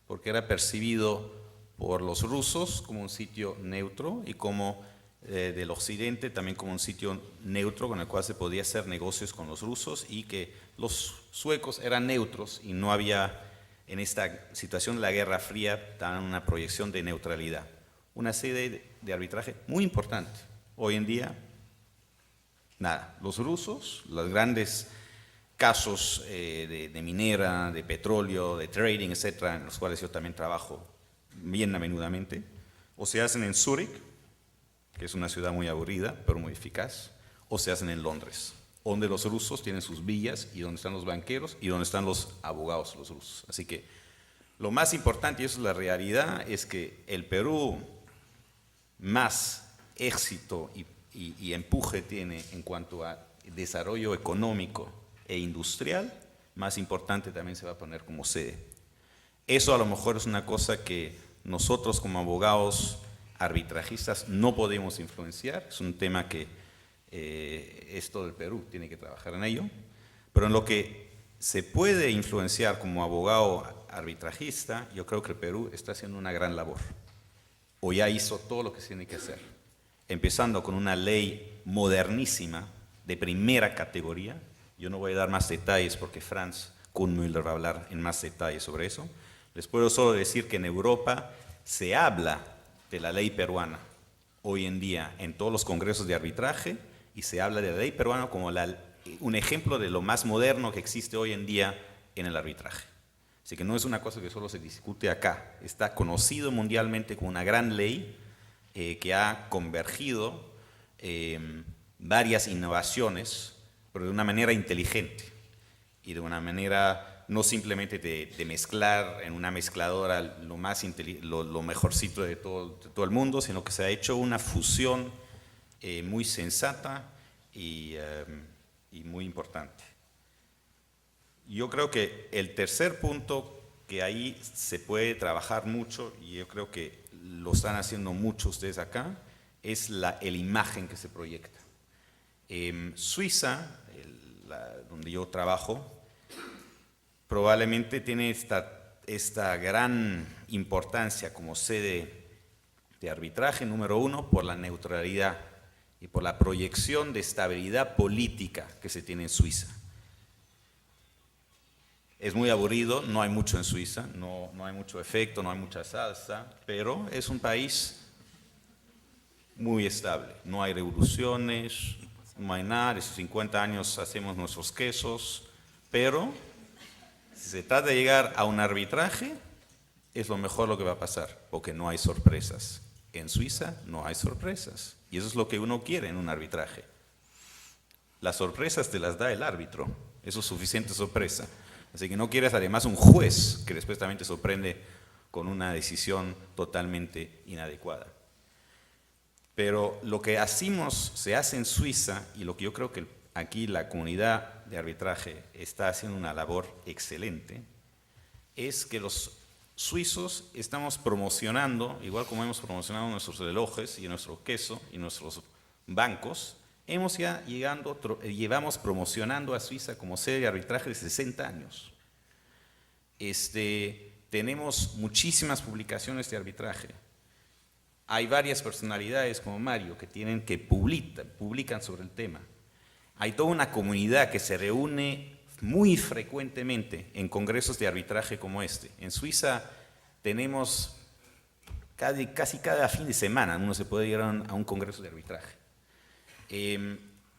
porque era percibido por los rusos como un sitio neutro y como del occidente también como un sitio neutro con el cual se podía hacer negocios con los rusos, y que los suecos eran neutros y no había en esta situación de la Guerra Fría tan una proyección de neutralidad. Una sede de arbitraje muy importante. Hoy en día, nada. Los rusos, los grandes casos de minera, de petróleo, de trading, etcétera, en los cuales yo también trabajo bien a menudamente, o se hacen en Zúrich, que es una ciudad muy aburrida, pero muy eficaz, o se hacen en Londres, donde los rusos tienen sus villas y donde están los banqueros y donde están los abogados, los rusos. Así que lo más importante, y eso es la realidad, es que el Perú más éxito y empuje tiene en cuanto a desarrollo económico e industrial, más importante también se va a poner como sede. Eso a lo mejor es una cosa que nosotros como abogados arbitrajistas no podemos influenciar, es un tema que esto del Perú tiene que trabajar en ello, pero en lo que se puede influenciar como abogado arbitrajista, yo creo que el Perú está haciendo una gran labor, o ya hizo todo lo que se tiene que hacer, empezando con una ley modernísima, de primera categoría. Yo no voy a dar más detalles porque Franz Kuhnmüller va a hablar en más detalles sobre eso. Les puedo solo decir que en Europa se habla de la ley peruana hoy en día en todos los congresos de arbitraje, y se habla de la ley peruana como un ejemplo de lo más moderno que existe hoy en día en el arbitraje. Así que no es una cosa que solo se discute acá, está conocido mundialmente como una gran ley que ha convergido varias innovaciones, pero de una manera inteligente y de una manera no simplemente de mezclar en una mezcladora lo mejorcito de todo el mundo, sino que se ha hecho una fusión muy sensata y muy importante. Yo creo que el tercer punto que ahí se puede trabajar mucho, y yo creo que lo están haciendo muchos ustedes acá, es la imagen que se proyecta. Suiza, donde yo trabajo, probablemente tiene esta gran importancia como sede de arbitraje, número uno, por la neutralidad y por la proyección de estabilidad política que se tiene en Suiza. Es muy aburrido, no hay mucho en Suiza, no hay mucho efecto, no hay mucha salsa, pero es un país muy estable. No hay revoluciones, no hay nada, desde 50 años hacemos nuestros quesos, pero si se trata de llegar a un arbitraje, es lo mejor lo que va a pasar, porque no hay sorpresas. En Suiza no hay sorpresas, y eso es lo que uno quiere en un arbitraje. Las sorpresas te las da el árbitro, eso es suficiente sorpresa. Así que no quieres además un juez que después también te sorprende con una decisión totalmente inadecuada. Pero lo que se hace en Suiza, y lo que yo creo que aquí la comunidad de arbitraje está haciendo una labor excelente, es que los suizos estamos promocionando, igual como hemos promocionado nuestros relojes y nuestro queso y nuestros bancos, llevamos promocionando a Suiza como sede de arbitraje de 60 años. Tenemos muchísimas publicaciones de arbitraje. Hay varias personalidades como Mario que publican sobre el tema. Hay toda una comunidad que se reúne muy frecuentemente en congresos de arbitraje como este. En Suiza tenemos casi cada fin de semana uno se puede ir a un congreso de arbitraje.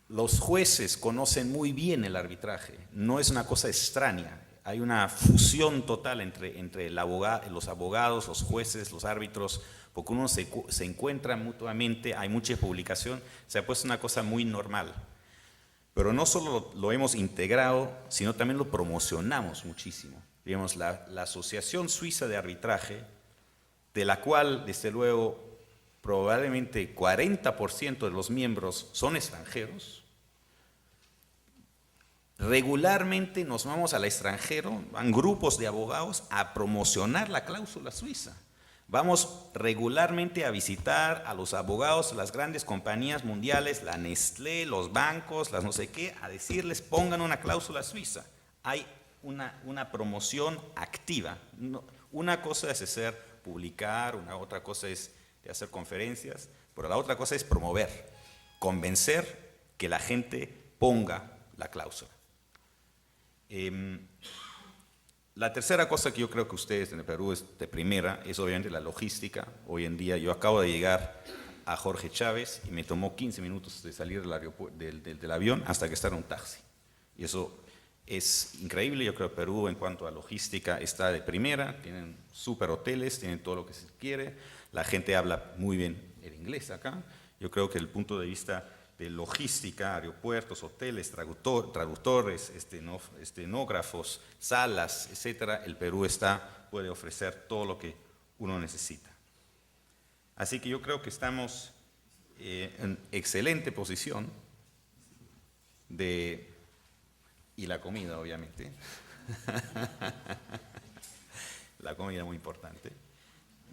Los jueces conocen muy bien el arbitraje, no es una cosa extraña. Hay una fusión total entre los abogados, los jueces, los árbitros, porque uno se encuentra mutuamente, hay mucha publicación, se ha puesto una cosa muy normal. Pero no solo lo hemos integrado, sino también lo promocionamos muchísimo. Digamos, la Asociación Suiza de Arbitraje, de la cual, desde luego, probablemente 40% de los miembros son extranjeros. Regularmente nos vamos al extranjero, van grupos de abogados a promocionar la cláusula suiza. Vamos regularmente a visitar a los abogados de las grandes compañías mundiales, la Nestlé, los bancos, las no sé qué, a decirles pongan una cláusula suiza. Hay una promoción activa. Una cosa es publicar, una otra cosa es de hacer conferencias, pero la otra cosa es promover, convencer que la gente ponga la cláusula. La tercera cosa que yo creo que ustedes en el Perú es de primera es obviamente la logística. Hoy en día yo acabo de llegar a Jorge Chávez y me tomó 15 minutos de salir del avión hasta que estar en un taxi. Y eso es increíble. Yo creo que Perú en cuanto a logística está de primera, tienen súper hoteles, tienen todo lo que se quiere, la gente habla muy bien el inglés acá. Yo creo que desde el punto de vista de logística, aeropuertos, hoteles, traductores, estenógrafos, salas, etcétera, el Perú puede ofrecer todo lo que uno necesita. Así que yo creo que estamos en excelente posición y la comida, obviamente. La comida muy importante.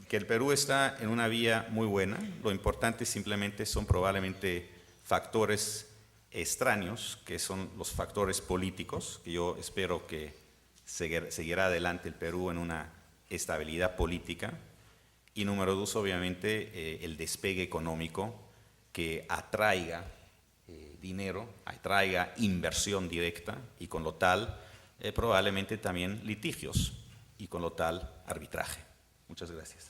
Que el Perú está en una vía muy buena. Lo importante simplemente son probablemente factores extraños, que son los factores políticos, que yo espero que seguirá adelante el Perú en una estabilidad política. Y número dos, obviamente, el despegue económico que atraiga dinero, atraiga inversión directa y con lo tal probablemente también litigios y con lo tal arbitraje. Muchas gracias.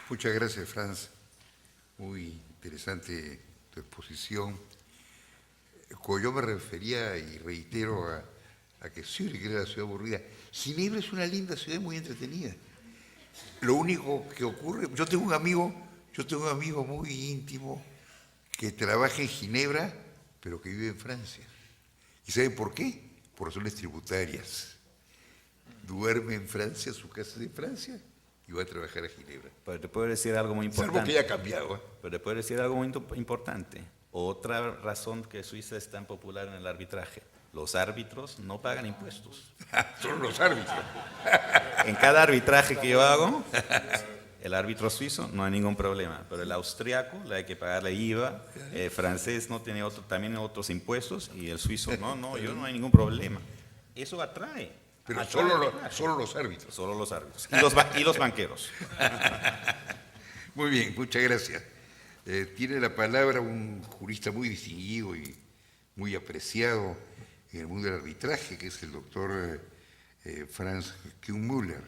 Muchas gracias, Franz. Muy interesante tu exposición. Como yo me refería y reitero a que Zúrich era la ciudad aburrida, Ginebra es una linda ciudad muy entretenida. Lo único que ocurre, yo tengo un amigo muy íntimo que trabaja en Ginebra, pero que vive en Francia. ¿Y saben por qué? Por razones tributarias. Duerme en Francia, su casa es de Francia, y va a trabajar a Ginebra. Pero te puedo decir algo muy importante. Salvo que ya ha cambiado, ¿eh? Pero te puedo decir algo muy importante. Otra razón que Suiza es tan popular en el arbitraje. Los árbitros no pagan impuestos. Son los árbitros. En cada arbitraje que yo hago, el árbitro suizo no hay ningún problema, pero el austriaco le hay que pagarle IVA, el francés no tiene también otros impuestos y el suizo yo no hay ningún problema. Eso atrae. Pero atrae solo los árbitros. Solo los árbitros. Y los banqueros. Muy bien, muchas gracias. Tiene la palabra un jurista muy distinguido y muy apreciado en el mundo del arbitraje, que es el doctor Franz Kuhn-Müller.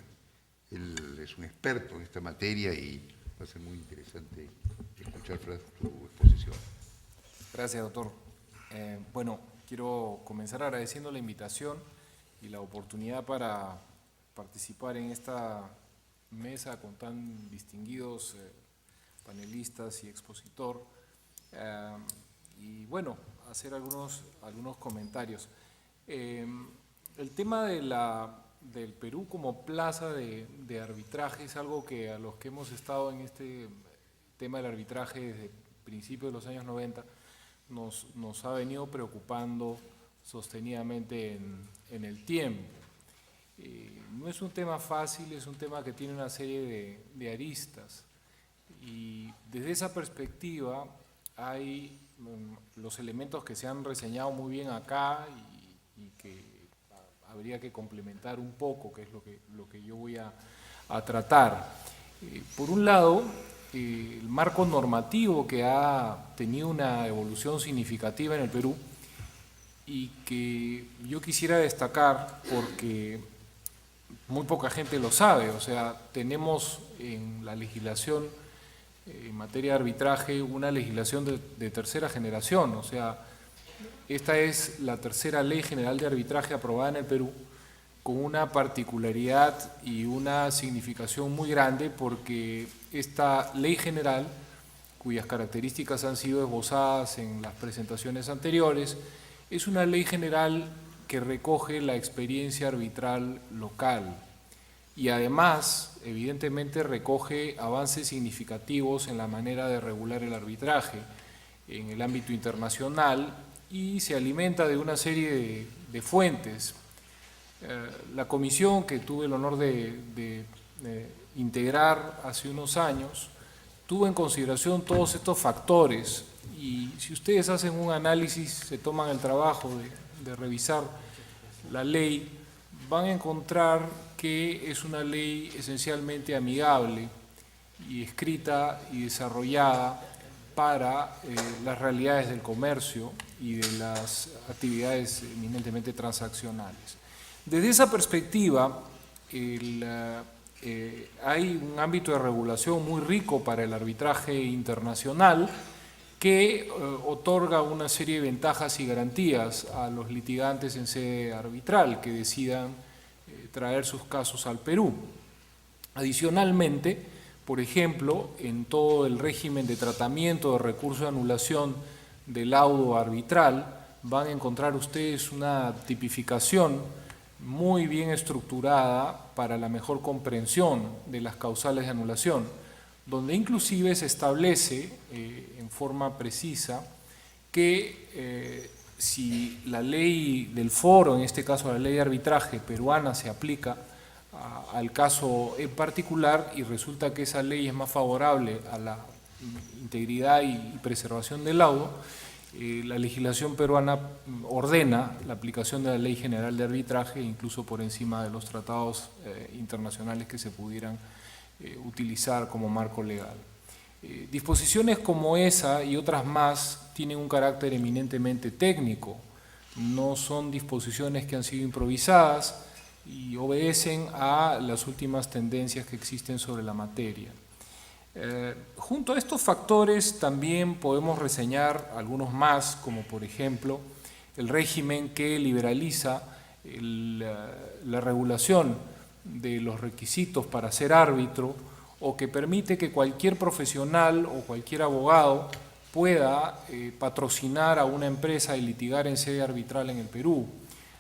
Él es un experto en esta materia y va a ser muy interesante escuchar, Franz, tu exposición. Gracias, doctor. Bueno, quiero comenzar agradeciendo la invitación y la oportunidad para participar en esta mesa con tan distinguidos panelistas y expositor, y bueno, hacer algunos comentarios. El tema del Perú como plaza de arbitraje es algo que a los que hemos estado en este tema del arbitraje desde principios de los años 90 nos ha venido preocupando sostenidamente en el tiempo. No es un tema fácil, es un tema que tiene una serie de aristas. Y desde esa perspectiva hay los elementos que se han reseñado muy bien acá y que habría que complementar un poco, que es lo que yo voy a tratar. Por un lado, el marco normativo que ha tenido una evolución significativa en el Perú y que yo quisiera destacar porque muy poca gente lo sabe. O sea, tenemos en la legislación en materia de arbitraje una legislación de tercera generación, o sea, esta es la tercera ley general de arbitraje aprobada en el Perú, con una particularidad y una significación muy grande porque esta ley general, cuyas características han sido esbozadas en las presentaciones anteriores, es una ley general que recoge la experiencia arbitral local y además, evidentemente, recoge avances significativos en la manera de regular el arbitraje en el ámbito internacional y se alimenta de una serie de fuentes. La comisión que tuve el honor de integrar hace unos años tuvo en consideración todos estos factores y si ustedes hacen un análisis, se toman el trabajo de revisar la ley, van a encontrar que es una ley esencialmente amigable y escrita y desarrollada para las realidades del comercio y de las actividades eminentemente transaccionales. Desde esa perspectiva, hay un ámbito de regulación muy rico para el arbitraje internacional que otorga una serie de ventajas y garantías a los litigantes en sede arbitral que decidan traer sus casos al Perú. Adicionalmente, por ejemplo, en todo el régimen de tratamiento de recurso de anulación del laudo arbitral, van a encontrar ustedes una tipificación muy bien estructurada para la mejor comprensión de las causales de anulación, donde inclusive se establece en forma precisa que si la ley del foro, en este caso la ley de arbitraje peruana, se aplica al caso en particular y resulta que esa ley es más favorable a la integridad y preservación del laudo, La legislación peruana ordena la aplicación de la Ley General de Arbitraje, incluso por encima de los tratados internacionales que se pudieran utilizar como marco legal. Disposiciones como esa y otras más tienen un carácter eminentemente técnico, no son disposiciones que han sido improvisadas y obedecen a las últimas tendencias que existen sobre la materia. Junto a estos factores también podemos reseñar algunos más, como por ejemplo el régimen que liberaliza la regulación de los requisitos para ser árbitro, o que permite que cualquier profesional o cualquier abogado pueda patrocinar a una empresa y litigar en sede arbitral en el Perú.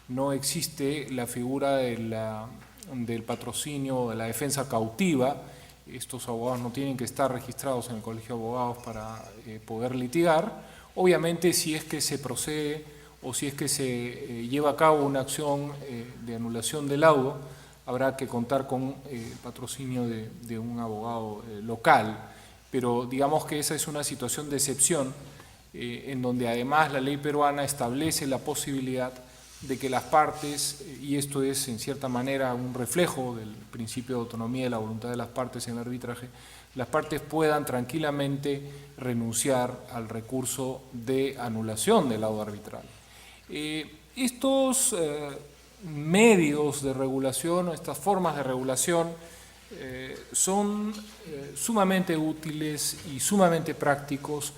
No existe la figura del patrocinio, de la defensa cautiva. Estos abogados no tienen que estar registrados en el Colegio de Abogados para poder litigar. Obviamente, si es que se procede o si es que se lleva a cabo una acción de anulación del laudo, habrá que contar con el patrocinio de un abogado local, pero digamos que esa es una situación de excepción en donde además la ley peruana establece la posibilidad de que las partes, y esto es en cierta manera un reflejo del principio de autonomía y de la voluntad de las partes en el arbitraje, las partes puedan tranquilamente renunciar al recurso de anulación del laudo arbitral. Estos medios de regulación o estas formas de regulación son sumamente útiles y sumamente prácticos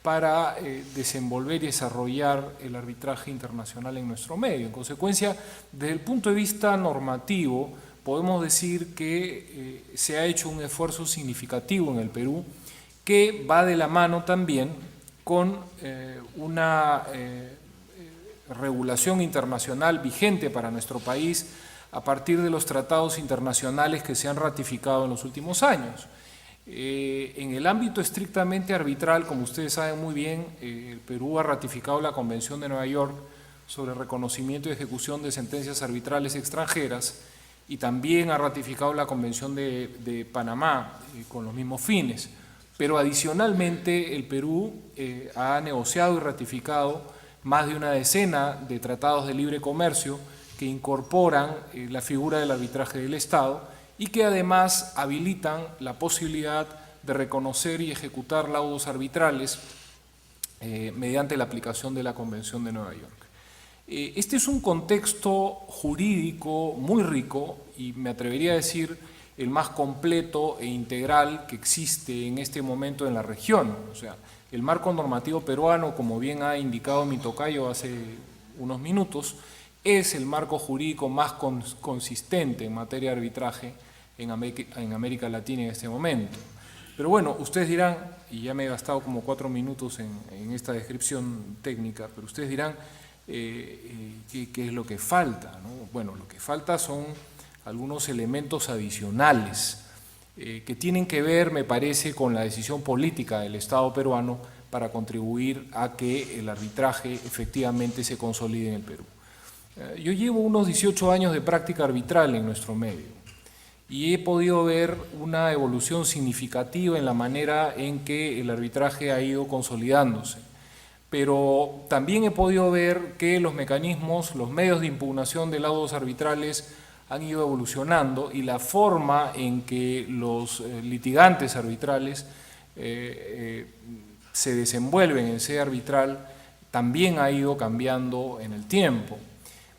para desenvolver y desarrollar el arbitraje internacional en nuestro medio. En consecuencia, desde el punto de vista normativo, podemos decir que se ha hecho un esfuerzo significativo en el Perú que va de la mano también con una regulación internacional vigente para nuestro país a partir de los tratados internacionales que se han ratificado en los últimos años. En el ámbito estrictamente arbitral, como ustedes saben muy bien, el Perú ha ratificado la Convención de Nueva York sobre reconocimiento y ejecución de sentencias arbitrales extranjeras y también ha ratificado la Convención de Panamá con los mismos fines. Pero adicionalmente el Perú ha negociado y ratificado más de una decena de tratados de libre comercio que incorporan la figura del arbitraje del Estado y que además habilitan la posibilidad de reconocer y ejecutar laudos arbitrales mediante la aplicación de la Convención de Nueva York. Este es un contexto jurídico muy rico y me atrevería a decir el más completo e integral que existe en este momento en la región. O sea, el marco normativo peruano, como bien ha indicado mi tocayo hace unos minutos, es el marco jurídico más consistente en materia de arbitraje en América Latina en este momento. Pero bueno, ustedes dirán, y ya me he gastado como 4 minutos en esta descripción técnica, pero ustedes dirán qué es lo que falta, ¿no? Bueno, lo que falta son algunos elementos adicionales que tienen que ver, me parece, con la decisión política del Estado peruano para contribuir a que el arbitraje efectivamente se consolide en el Perú. Yo llevo unos 18 años de práctica arbitral en nuestro medio y he podido ver una evolución significativa en la manera en que el arbitraje ha ido consolidándose. Pero también he podido ver que los mecanismos, los medios de impugnación de laudos arbitrales han ido evolucionando y la forma en que los litigantes arbitrales se desenvuelven en sede arbitral también ha ido cambiando en el tiempo.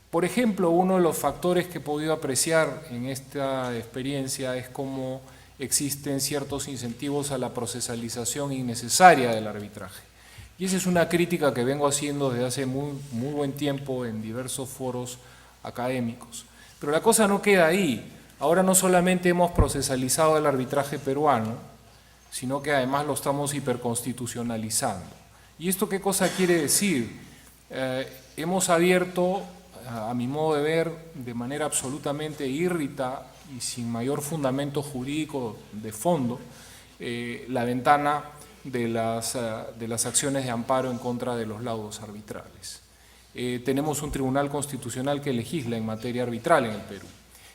Por ejemplo, uno de los factores que he podido apreciar en esta experiencia es cómo existen ciertos incentivos a la procesalización innecesaria del arbitraje. Y esa es una crítica que vengo haciendo desde hace muy buen tiempo en diversos foros académicos. Pero la cosa no queda ahí. Ahora no solamente hemos procesalizado el arbitraje peruano, sino que además lo estamos hiperconstitucionalizando. ¿Y esto qué cosa quiere decir? Hemos abierto, a mi modo de ver, de manera absolutamente írrita y sin mayor fundamento jurídico de fondo, la ventana de las acciones de amparo en contra de los laudos arbitrales. Tenemos un tribunal constitucional que legisla en materia arbitral en el Perú.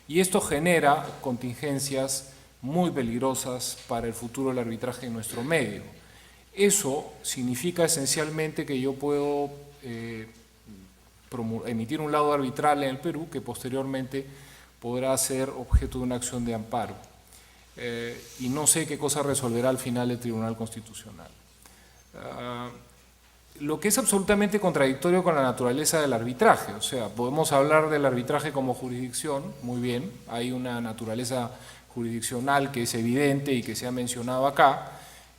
Y esto genera contingencias muy peligrosas para el futuro del arbitraje en nuestro medio. Eso significa esencialmente que yo puedo emitir un laudo arbitral en el Perú que posteriormente podrá ser objeto de una acción de amparo. Y no sé qué cosa resolverá al final el Tribunal Constitucional. Lo que es absolutamente contradictorio con la naturaleza del arbitraje, o sea, podemos hablar del arbitraje como jurisdicción, muy bien, hay una naturaleza jurisdiccional que es evidente y que se ha mencionado acá,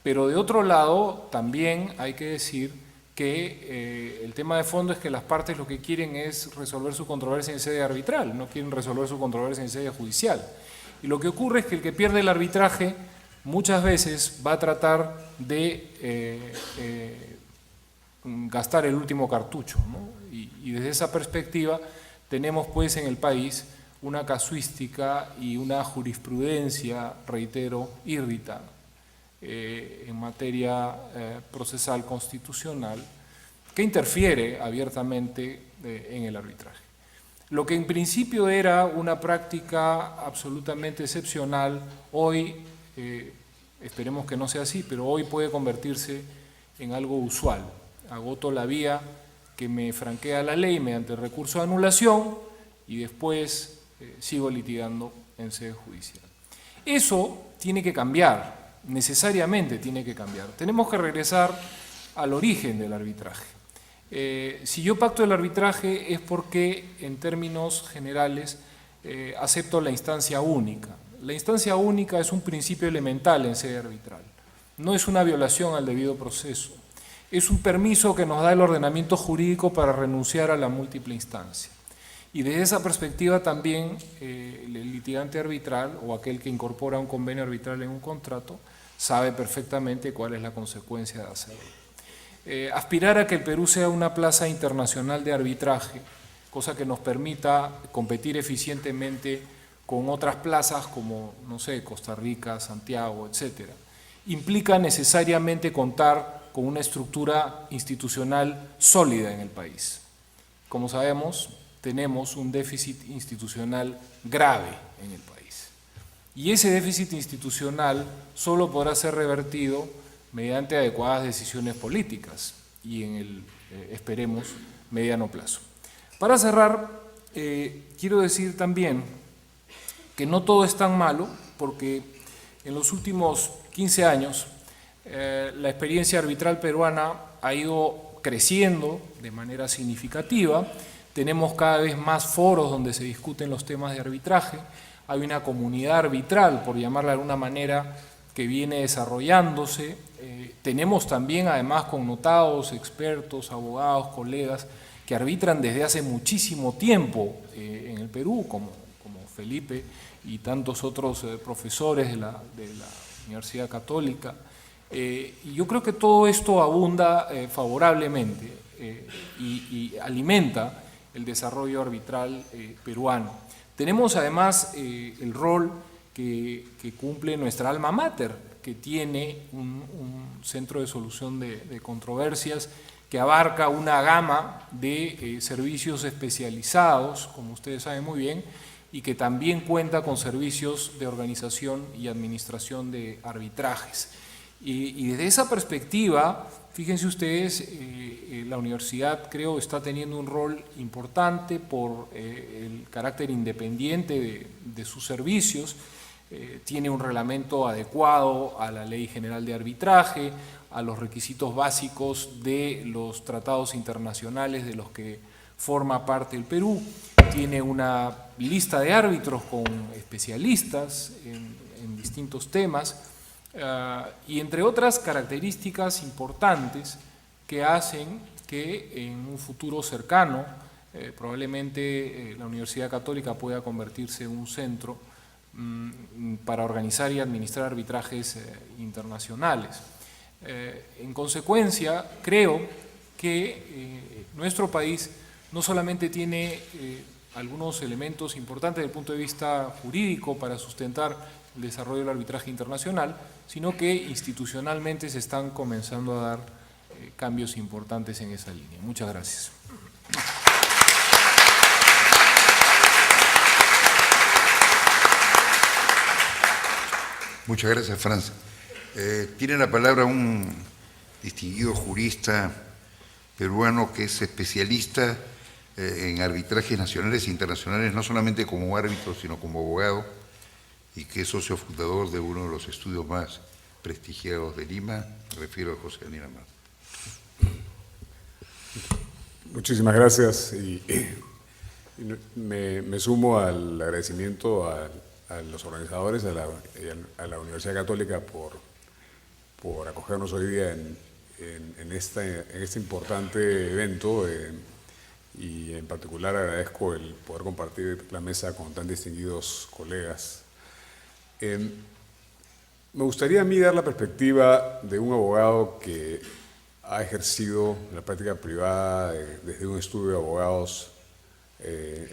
pero de otro lado también hay que decir que el tema de fondo es que las partes lo que quieren es resolver su controversia en sede arbitral, no quieren resolver su controversia en sede judicial. Y lo que ocurre es que el que pierde el arbitraje muchas veces va a tratar de gastar el último cartucho, ¿no? Y desde esa perspectiva tenemos pues en el país una casuística y una jurisprudencia, reitero, irritada en materia procesal constitucional que interfiere abiertamente en el arbitraje. Lo que en principio era una práctica absolutamente excepcional, hoy, esperemos que no sea así, pero hoy puede convertirse en algo usual. Agoto la vía que me franquea la ley mediante recurso de anulación y después sigo litigando en sede judicial. Eso tiene que cambiar, necesariamente tiene que cambiar. Tenemos que regresar al origen del arbitraje. Si yo pacto el arbitraje es porque, en términos generales, acepto la instancia única. La instancia única es un principio elemental en sede arbitral. No es una violación al debido proceso. Es un permiso que nos da el ordenamiento jurídico para renunciar a la múltiple instancia. Y desde esa perspectiva también el litigante arbitral o aquel que incorpora un convenio arbitral en un contrato sabe perfectamente cuál es la consecuencia de hacerlo. Aspirar a que el Perú sea una plaza internacional de arbitraje, cosa que nos permita competir eficientemente con otras plazas como, no sé, Costa Rica, Santiago, etcétera, implica necesariamente contar con una estructura institucional sólida en el país. Como sabemos, tenemos un déficit institucional grave en el país. Y ese déficit institucional solo podrá ser revertido mediante adecuadas decisiones políticas y en el, esperemos, mediano plazo. Para cerrar, quiero decir también que no todo es tan malo, porque en los últimos 15 años la experiencia arbitral peruana ha ido creciendo de manera significativa. Tenemos cada vez más foros donde se discuten los temas de arbitraje. Hay una comunidad arbitral, por llamarla de alguna manera, que viene desarrollándose. Tenemos también, además, connotados, expertos, abogados, colegas, que arbitran desde hace muchísimo tiempo en el Perú, como Felipe y tantos otros profesores de la Universidad Católica. Y yo creo que todo esto abunda favorablemente y alimenta el desarrollo arbitral peruano. Tenemos además el rol que cumple nuestra alma mater, que tiene un centro de solución de controversias que abarca una gama de servicios especializados, como ustedes saben muy bien, y que también cuenta con servicios de organización y administración de arbitrajes. Y desde esa perspectiva, fíjense ustedes, la universidad creo está teniendo un rol importante por el carácter independiente de sus servicios, tiene un reglamento adecuado a la Ley General de Arbitraje, a los requisitos básicos de los tratados internacionales de los que forma parte el Perú, tiene una lista de árbitros con especialistas en distintos temas, y entre otras características importantes que hacen que en un futuro cercano probablemente la Universidad Católica pueda convertirse en un centro para organizar y administrar arbitrajes internacionales. En consecuencia, creo que nuestro país no solamente tiene algunos elementos importantes desde el punto de vista jurídico para sustentar el desarrollo del arbitraje internacional, sino que institucionalmente se están comenzando a dar cambios importantes en esa línea. Muchas gracias. Muchas gracias, Franz. Tiene la palabra un distinguido jurista peruano que es especialista en arbitrajes nacionales e internacionales, no solamente como árbitro, sino como abogado, y que es socio fundador de uno de los estudios más prestigiados de Lima. Me refiero a José Daniel Amado. Muchísimas gracias y me sumo al agradecimiento a los organizadores, a la Universidad Católica por acogernos hoy día en este importante evento y en particular agradezco el poder compartir la mesa con tan distinguidos colegas. Me gustaría a mí dar la perspectiva de un abogado que ha ejercido la práctica privada desde un estudio de abogados en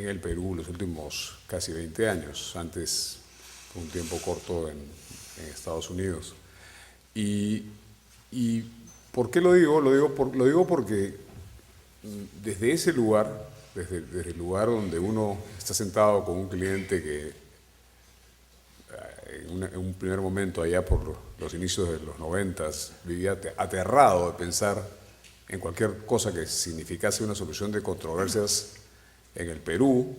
el Perú los últimos casi 20 años, antes un tiempo corto en Estados Unidos. ¿Y por qué lo digo? Lo digo porque desde ese lugar, desde el lugar donde uno está sentado con un cliente que en un primer momento, allá por los inicios de los 90, vivía aterrado de pensar en cualquier cosa que significase una solución de controversias en el Perú,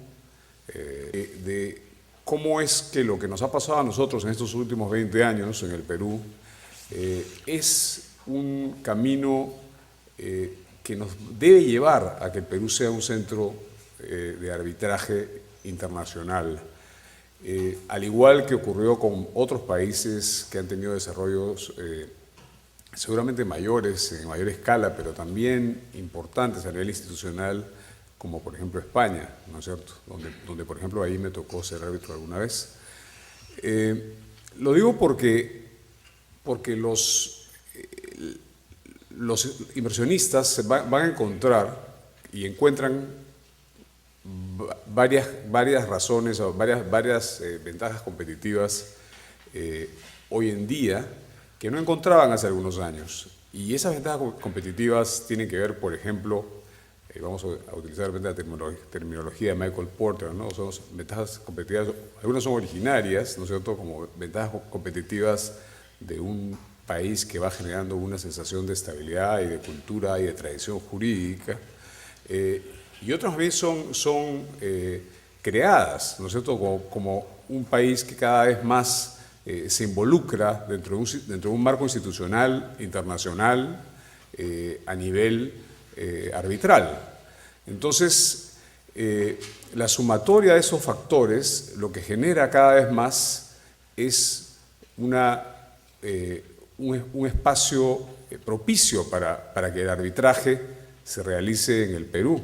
de cómo es que lo que nos ha pasado a nosotros en estos últimos 20 años en el Perú es un camino que nos debe llevar a que el Perú sea un centro de arbitraje internacional. Al igual que ocurrió con otros países que han tenido desarrollos seguramente mayores, en mayor escala, pero también importantes a nivel institucional, como por ejemplo España, ¿no es cierto? Donde por ejemplo ahí me tocó ser árbitro alguna vez. Lo digo porque los inversionistas van a encontrar y encuentran varias razones o varias ventajas competitivas hoy en día que no encontraban hace algunos años. Y esas ventajas competitivas tienen que ver, por ejemplo, vamos a utilizar la terminología de Michael Porter, ¿no? Son ventajas competitivas, algunas son originarias, ¿no es cierto?, como ventajas competitivas de un país que va generando una sensación de estabilidad y de cultura y de tradición jurídica. Y otras veces son creadas, ¿no es cierto?, como un país que cada vez más se involucra dentro de un marco institucional internacional a nivel arbitral. Entonces, la sumatoria de esos factores lo que genera cada vez más es un espacio propicio para que el arbitraje se realice en el Perú.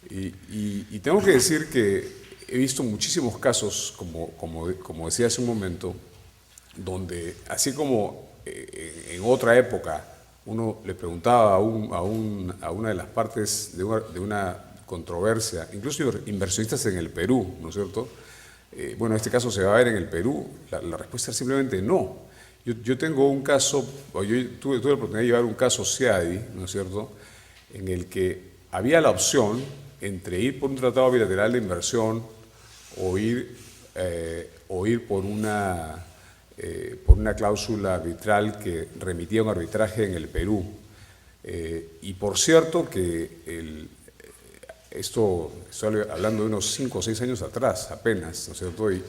Y tengo que decir que he visto muchísimos casos, como decía hace un momento, donde así como en otra época uno le preguntaba a una de las partes de una controversia, incluso inversionistas en el Perú, ¿no es cierto? Bueno, este caso se va a ver en el Perú, la respuesta es simplemente no. Yo tengo un caso, yo tuve la oportunidad de llevar un caso CIADI, ¿no es cierto?, en el que había la opción entre ir por un tratado bilateral de inversión o ir por una cláusula arbitral que remitía un arbitraje en el Perú. Y por cierto que esto estoy hablando de unos 5 o 6 años atrás apenas, ¿no es cierto? Y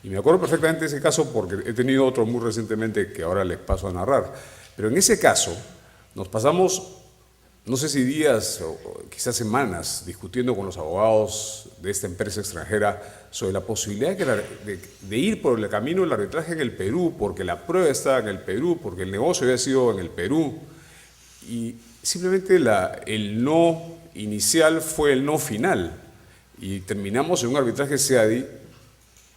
me acuerdo perfectamente de ese caso porque he tenido otro muy recientemente que ahora les paso a narrar. Pero en ese caso nos pasamos, no sé si días o quizás semanas, discutiendo con los abogados de esta empresa extranjera sobre la posibilidad de ir por el camino del arbitraje en el Perú, porque la prueba estaba en el Perú, porque el negocio había sido en el Perú. Y simplemente el no inicial fue el no final. Y terminamos en un arbitraje CIADI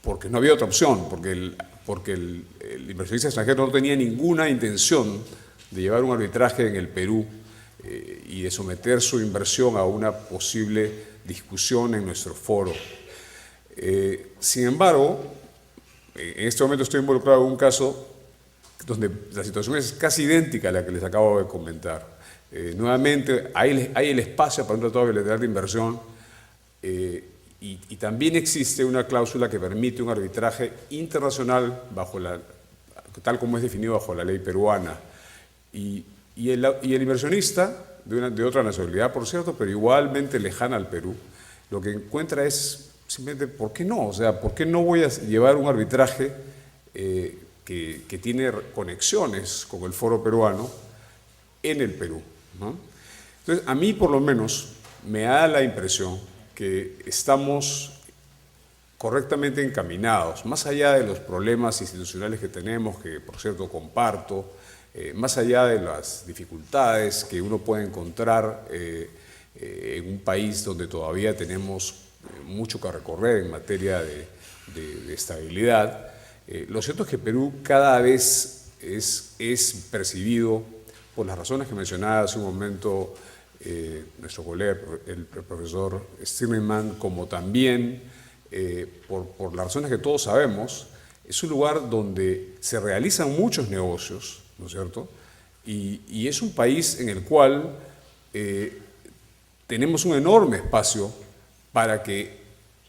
porque no había otra opción, porque el inversionista extranjero no tenía ninguna intención de llevar un arbitraje en el Perú y de someter su inversión a una posible discusión en nuestro foro. Sin embargo, en este momento estoy involucrado en un caso donde la situación es casi idéntica a la que les acabo de comentar. Nuevamente, hay el espacio para un tratado bilateral de inversión y también existe una cláusula que permite un arbitraje internacional tal como es definido bajo la ley peruana. Y y el inversionista, de otra nacionalidad, por cierto, pero igualmente lejana al Perú, lo que encuentra es simplemente, ¿por qué no? O sea, ¿por qué no voy a llevar un arbitraje que tiene conexiones con el foro peruano en el Perú, ¿no? Entonces, a mí por lo menos me da la impresión que estamos correctamente encaminados, más allá de los problemas institucionales que tenemos, que por cierto comparto, más allá de las dificultades que uno puede encontrar en un país donde todavía tenemos mucho que recorrer en materia de estabilidad, lo cierto es que Perú cada vez es percibido, por las razones que mencionaba hace un momento nuestro colega, el profesor Stirningman, como también por las razones que todos sabemos, es un lugar donde se realizan muchos negocios, ¿no es cierto? Y es un país en el cual tenemos un enorme espacio para que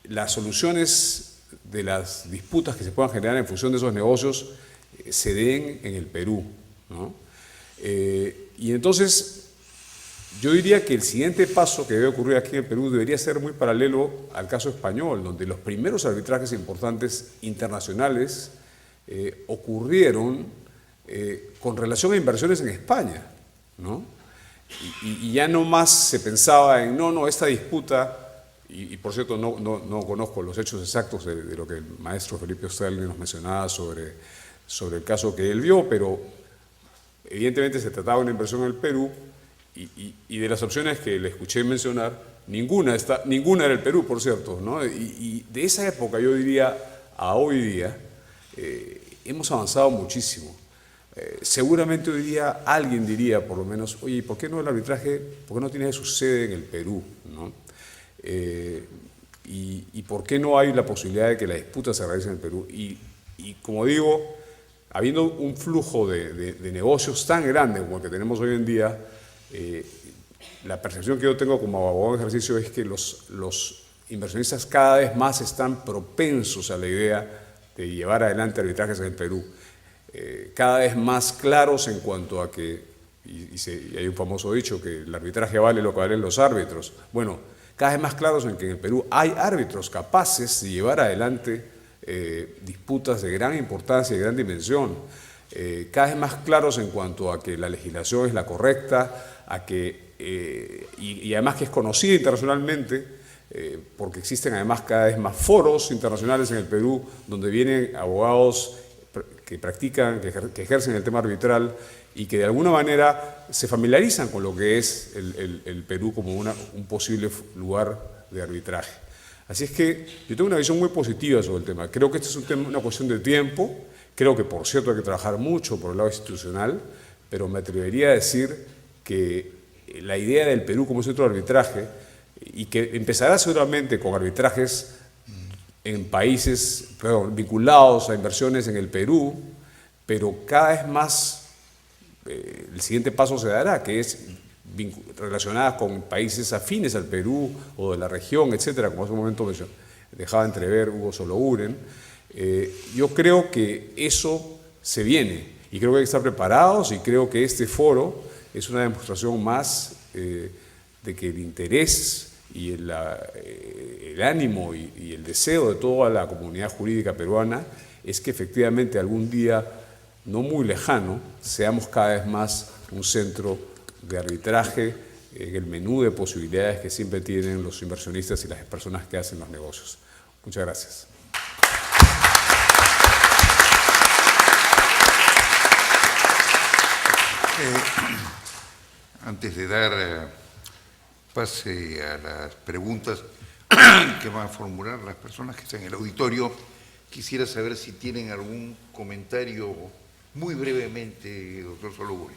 las soluciones de las disputas que se puedan generar en función de esos negocios se den en el Perú, ¿no? Y entonces yo diría que el siguiente paso que debe ocurrir aquí en el Perú debería ser muy paralelo al caso español, donde los primeros arbitrajes importantes internacionales ocurrieron con relación a inversiones en España, ¿no? Y ya no más se pensaba en, esta disputa, y por cierto no conozco los hechos exactos de lo que el maestro Felipe Osterling nos mencionaba sobre el caso que él vio, pero evidentemente se trataba de una inversión en el Perú, y de las opciones que le escuché mencionar, ninguna era el Perú, por cierto, ¿no? Y de esa época, yo diría, a hoy día, hemos avanzado muchísimo. Seguramente hoy día alguien diría, por lo menos, oye, ¿por qué no el arbitraje, por qué no tiene su sede en el Perú, ¿no? Y por qué no hay la posibilidad de que la disputa se realice en el Perú? Y como digo, habiendo un flujo de negocios tan grande como el que tenemos hoy en día, la percepción que yo tengo como abogado de ejercicio es que los inversionistas cada vez más están propensos a la idea de llevar adelante arbitrajes en el Perú, cada vez más claros en cuanto a que, y hay un famoso dicho, que el arbitraje vale lo que valen los árbitros. Bueno, cada vez más claros en que en el Perú hay árbitros capaces de llevar adelante disputas de gran importancia y gran dimensión, cada vez más claros en cuanto a que la legislación es la correcta, y además que es conocida internacionalmente, porque existen además cada vez más foros internacionales en el Perú donde vienen abogados que practican, que ejercen el tema arbitral y que de alguna manera se familiarizan con lo que es el Perú como un posible lugar de arbitraje. Así es que yo tengo una visión muy positiva sobre el tema. Creo que este es una cuestión de tiempo, creo que por cierto hay que trabajar mucho por el lado institucional, pero me atrevería a decir que la idea del Perú como centro de arbitraje, y que empezará seguramente con arbitrajes en países vinculados a inversiones en el Perú, pero cada vez más el siguiente paso se dará, que es relacionadas con países afines al Perú o de la región, etcétera, como hace un momento dejaba entrever Hugo Sologuren. Yo creo que eso se viene y creo que hay que estar preparados, y creo que este foro es una demostración más de que el interés y el ánimo y el deseo de toda la comunidad jurídica peruana es que efectivamente algún día, no muy lejano, seamos cada vez más un centro de arbitraje en el menú de posibilidades que siempre tienen los inversionistas y las personas que hacen los negocios. Muchas gracias. Antes de dar pase a las preguntas que van a formular las personas que están en el auditorio, quisiera saber si tienen algún comentario muy brevemente, doctor Sologuren.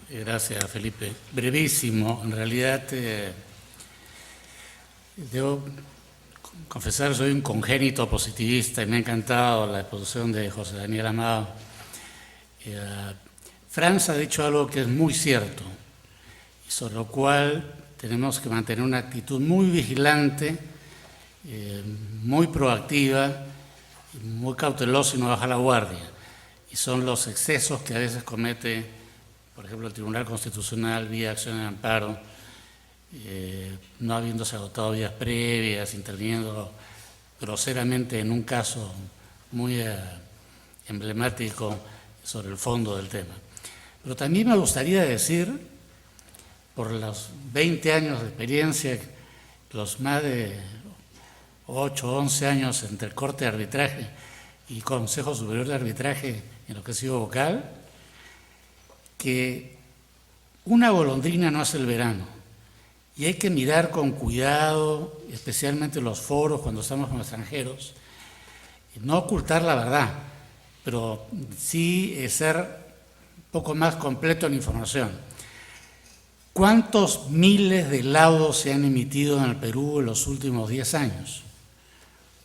Gracias, Felipe. Brevísimo. En realidad, debo confesar, soy un congénito positivista y me ha encantado la exposición de José Daniel Amado. Franz ha dicho algo que es muy cierto y sobre lo cual tenemos que mantener una actitud muy vigilante, muy proactiva, muy cautelosa y no bajar la guardia. y son los excesos que a veces comete, por ejemplo, el Tribunal Constitucional vía acción de amparo, no habiéndose agotado vías previas, interviniendo groseramente en un caso muy emblemático sobre el fondo del tema. Pero también me gustaría decir, por los 20 años de experiencia, los más de 8 o 11 años entre Corte de Arbitraje y Consejo Superior de Arbitraje en lo que he sido vocal, que una golondrina no hace el verano y hay que mirar con cuidado, especialmente los foros cuando estamos con extranjeros, no ocultar la verdad, pero sí ser un poco más completo en información. ¿Cuántos miles de laudos se han emitido en el Perú en los últimos 10 años?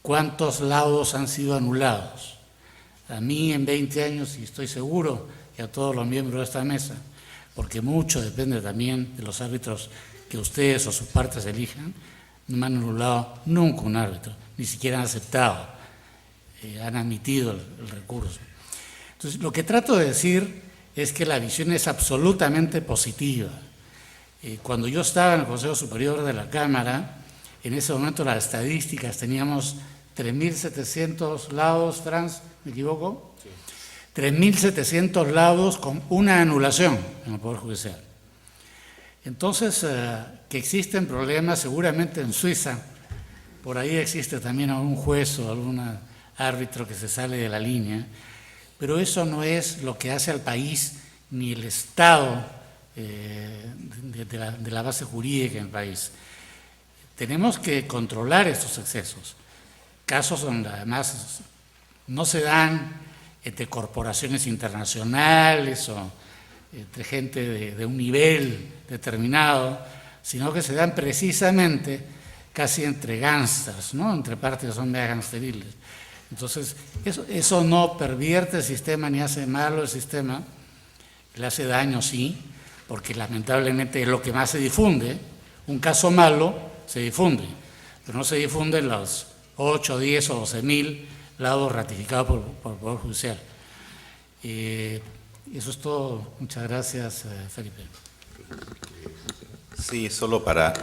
¿Cuántos laudos han sido anulados? A mí en 20 años, y estoy seguro que a todos los miembros de esta mesa, porque mucho depende también de los árbitros que ustedes o sus partes elijan, no me han anulado nunca un árbitro, ni siquiera han aceptado, han admitido el recurso. Entonces, lo que trato de decir es que la visión es absolutamente positiva. Cuando yo estaba en el Consejo Superior de la Cámara, en ese momento las estadísticas teníamos 3.700 laudos, Franz, ¿me equivoco? Sí. 3.700 laudos con una anulación en el Poder Judicial. Entonces, que existen problemas seguramente en Suiza, por ahí existe también algún juez o algún árbitro que se sale de la línea, pero eso no es lo que hace al país ni el estado de la base jurídica en el país. Tenemos que controlar estos excesos. Casos donde además no se dan entre corporaciones internacionales o entre gente de un nivel determinado, sino que se dan precisamente casi entre gángsters, ¿no? Entre partes que son mega gangsteriles. Entonces, eso no pervierte el sistema ni hace malo el sistema, le hace daño, sí, porque lamentablemente es lo que más se difunde. Un caso malo se difunde, pero no se difunden los 8, 10 o 12.000 laudos ratificados por el Poder Judicial. Eso es todo. Muchas gracias, Felipe. Sí, solo para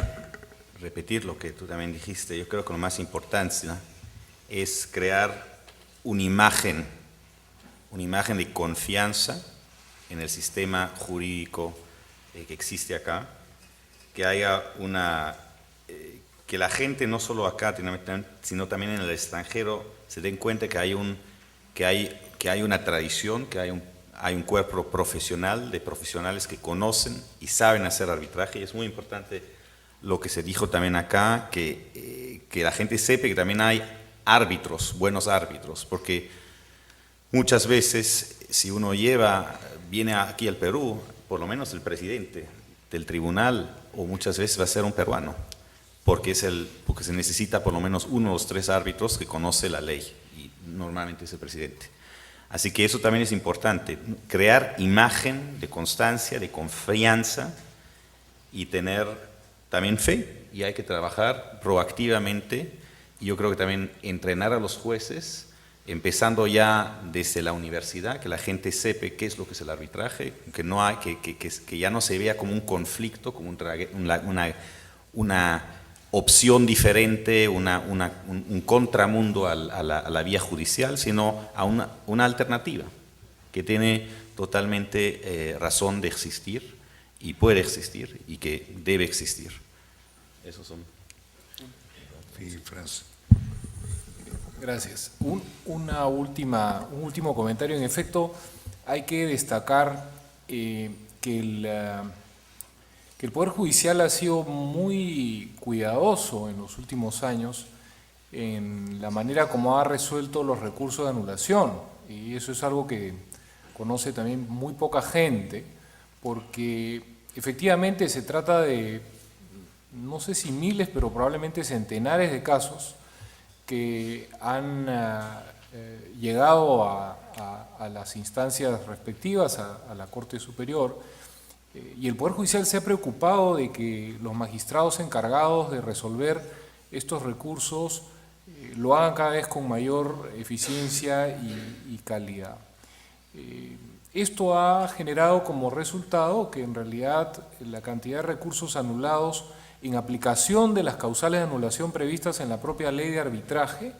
repetir lo que tú también dijiste, yo creo que lo más importante es crear una imagen de confianza en el sistema jurídico que existe acá, que haya que la gente no solo acá, sino también en el extranjero, se den cuenta que hay una tradición, que hay un cuerpo profesional, de profesionales que conocen y saben hacer arbitraje, y es muy importante lo que se dijo también acá, que la gente sepa que también hay árbitros, buenos árbitros, porque muchas veces si uno viene aquí al Perú, por lo menos el presidente del tribunal, o muchas veces va a ser un peruano, porque se necesita por lo menos 1 o 3 árbitros que conoce la ley, y normalmente es el presidente. Así que eso también es importante, crear imagen de constancia, de confianza y tener también fe, y hay que trabajar proactivamente, y yo creo que también entrenar a los jueces, empezando ya desde la universidad, que la gente sepa qué es lo que es el arbitraje, que ya no se vea como un conflicto, como una opción diferente, un contramundo a la vía judicial, sino a una alternativa que tiene totalmente razón de existir y puede existir y que debe existir. Esos son. Sí, Franz. Gracias. Un último comentario. En efecto, hay que destacar que el Poder Judicial ha sido muy cuidadoso en los últimos años en la manera como ha resuelto los recursos de anulación. Y eso es algo que conoce también muy poca gente, porque efectivamente se trata de, no sé si miles, pero probablemente centenares de casos que han llegado a las instancias respectivas, a la Corte Superior, y el Poder Judicial se ha preocupado de que los magistrados encargados de resolver estos recursos lo hagan cada vez con mayor eficiencia y calidad. Esto ha generado como resultado que en realidad la cantidad de recursos anulados en aplicación de las causales de anulación previstas en la propia ley de arbitraje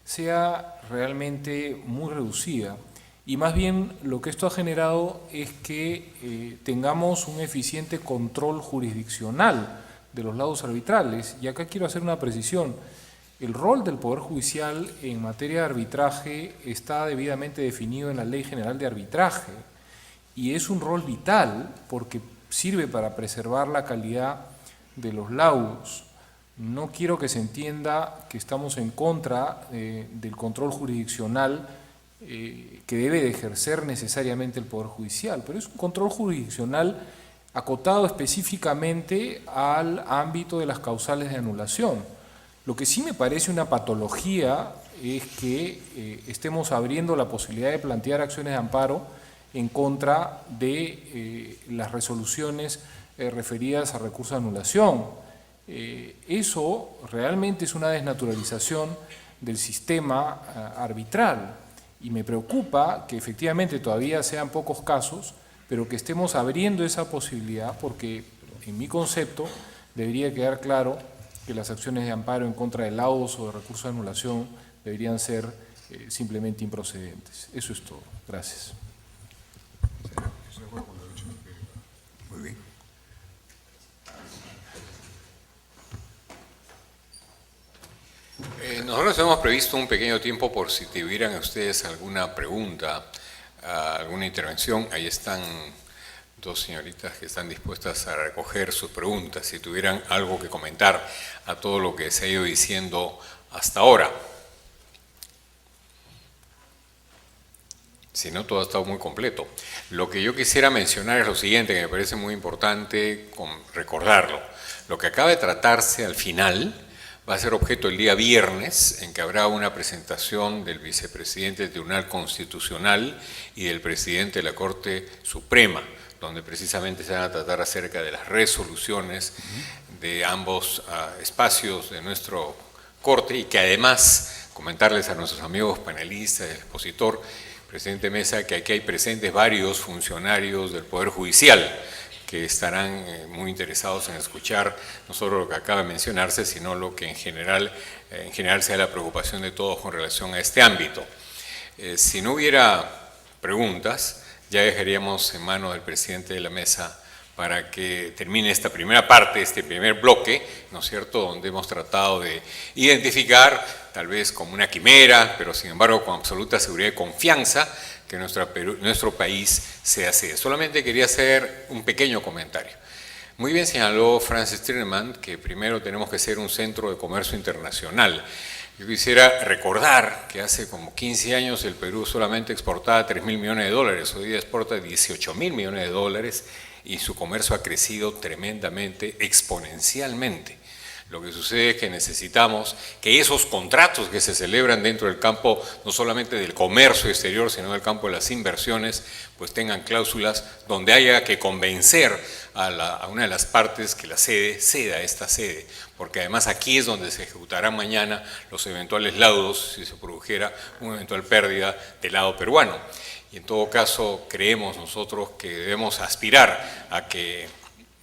sea realmente muy reducida. Y más bien lo que esto ha generado es que tengamos un eficiente control jurisdiccional de los laudos arbitrales. Y acá quiero hacer una precisión. El rol del Poder Judicial en materia de arbitraje está debidamente definido en la Ley General de Arbitraje y es un rol vital porque sirve para preservar la calidad de los laudos. No quiero que se entienda que estamos en contra del control jurisdiccional que debe de ejercer necesariamente el Poder Judicial, pero es un control jurisdiccional acotado específicamente al ámbito de las causales de anulación. Lo que sí me parece una patología es que estemos abriendo la posibilidad de plantear acciones de amparo en contra de las resoluciones referidas a recursos de anulación. Eso realmente es una desnaturalización del sistema arbitral y me preocupa que efectivamente todavía sean pocos casos, pero que estemos abriendo esa posibilidad porque en mi concepto debería quedar claro que las acciones de amparo en contra de laudos o de recursos de anulación deberían ser simplemente improcedentes. Eso es todo. Gracias. Muy bien. Nosotros hemos previsto un pequeño tiempo por si tuvieran ustedes alguna pregunta, alguna intervención. Ahí están dos señoritas que están dispuestas a recoger sus preguntas, si tuvieran algo que comentar a todo lo que se ha ido diciendo hasta ahora. Si no, todo ha estado muy completo. Lo que yo quisiera mencionar es lo siguiente, que me parece muy importante recordarlo. Lo que acaba de tratarse al final va a ser objeto el día viernes, en que habrá una presentación del vicepresidente del Tribunal Constitucional y del presidente de la Corte Suprema, donde precisamente se van a tratar acerca de las resoluciones de ambos espacios de nuestro corte y que además comentarles a nuestros amigos panelistas, el expositor, presidente Mesa, que aquí hay presentes varios funcionarios del Poder Judicial que estarán muy interesados en escuchar no solo lo que acaba de mencionarse, sino lo que en general sea la preocupación de todos con relación a este ámbito. Si no hubiera preguntas, ya dejaríamos en manos del presidente de la mesa para que termine esta primera parte, este primer bloque, ¿no es cierto?, donde hemos tratado de identificar, tal vez como una quimera, pero sin embargo con absoluta seguridad y confianza, que nuestro país sea sede. Solamente quería hacer un pequeño comentario. Muy bien señaló Francis Tiedemann que primero tenemos que ser un centro de comercio internacional. Yo quisiera recordar que hace como 15 años el Perú solamente exportaba 3.000 millones de dólares, hoy día exporta 18.000 millones de dólares y su comercio ha crecido tremendamente, exponencialmente. Lo que sucede es que necesitamos que esos contratos que se celebran dentro del campo, no solamente del comercio exterior, sino del campo de las inversiones, pues tengan cláusulas donde haya que convencer a una de las partes que la sede ceda esta sede, porque además aquí es donde se ejecutarán mañana los eventuales laudos, si se produjera una eventual pérdida del lado peruano. Y en todo caso creemos nosotros que debemos aspirar a que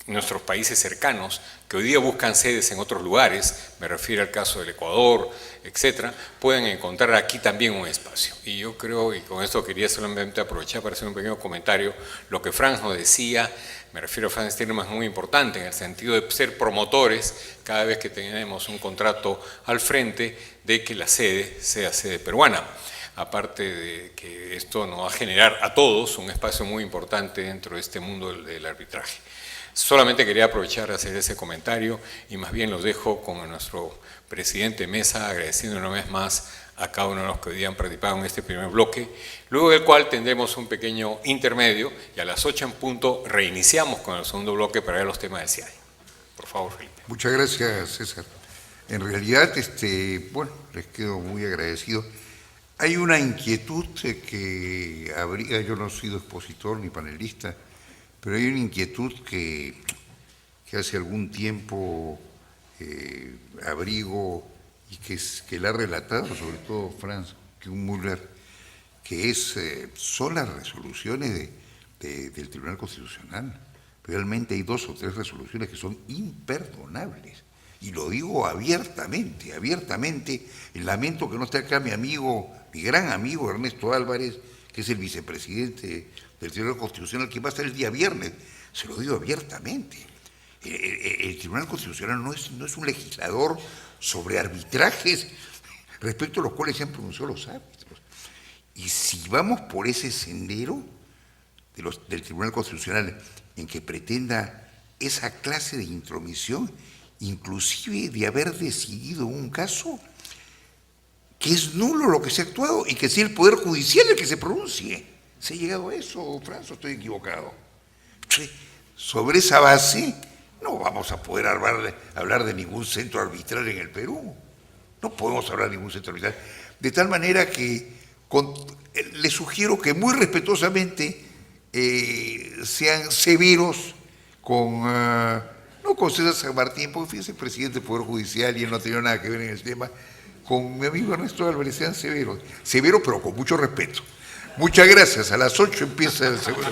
nuestros países cercanos, que hoy día buscan sedes en otros lugares, me refiero al caso del Ecuador, etcétera, pueden encontrar aquí también un espacio. Y yo creo, y con esto quería solamente aprovechar para hacer un pequeño comentario, lo que Franz nos decía, me refiero a Franz Tiedemann, es muy importante en el sentido de ser promotores cada vez que tenemos un contrato al frente de que la sede sea sede peruana. Aparte de que esto nos va a generar a todos un espacio muy importante dentro de este mundo del arbitraje. Solamente quería aprovechar de hacer ese comentario y más bien los dejo con nuestro presidente Mesa, agradeciendo una vez más a cada uno de los que hoy día han participado en este primer bloque, luego del cual tendremos un pequeño intermedio y a las 8 en punto reiniciamos con el segundo bloque para ver los temas del CIADI. Por favor, Felipe. Muchas gracias, César. En realidad, bueno, les quedo muy agradecido. Hay una inquietud que habría, yo no he sido expositor ni panelista, pero hay una inquietud que hace algún tiempo abrigo y que la ha relatado, sobre todo Franz Müller, que son las resoluciones del Tribunal Constitucional. Realmente hay 2 o 3 resoluciones que son imperdonables. Y lo digo abiertamente, abiertamente. Lamento que no esté acá mi amigo, mi gran amigo Ernesto Álvarez, que es el vicepresidente del Tribunal Constitucional, que va a estar el día viernes. Se lo digo abiertamente. El Tribunal Constitucional no es un legislador sobre arbitrajes respecto a los cuales se han pronunciado los árbitros. Y si vamos por ese sendero del Tribunal Constitucional en que pretenda esa clase de intromisión, inclusive de haber decidido un caso, que es nulo lo que se ha actuado y que sea el Poder Judicial el que se pronuncie. ¿Se ha llegado a eso, Franz, o estoy equivocado? Entonces, sobre esa base no vamos a poder hablar de ningún centro arbitral en el Perú. No podemos hablar de ningún centro arbitral. De tal manera que les sugiero que muy respetuosamente sean severos no con César San Martín, porque fíjense, el presidente del Poder Judicial y él no ha tenido nada que ver en el tema, con mi amigo Ernesto Álvarez, sean severos, pero con mucho respeto. Muchas gracias. A las 8 empieza el segundo.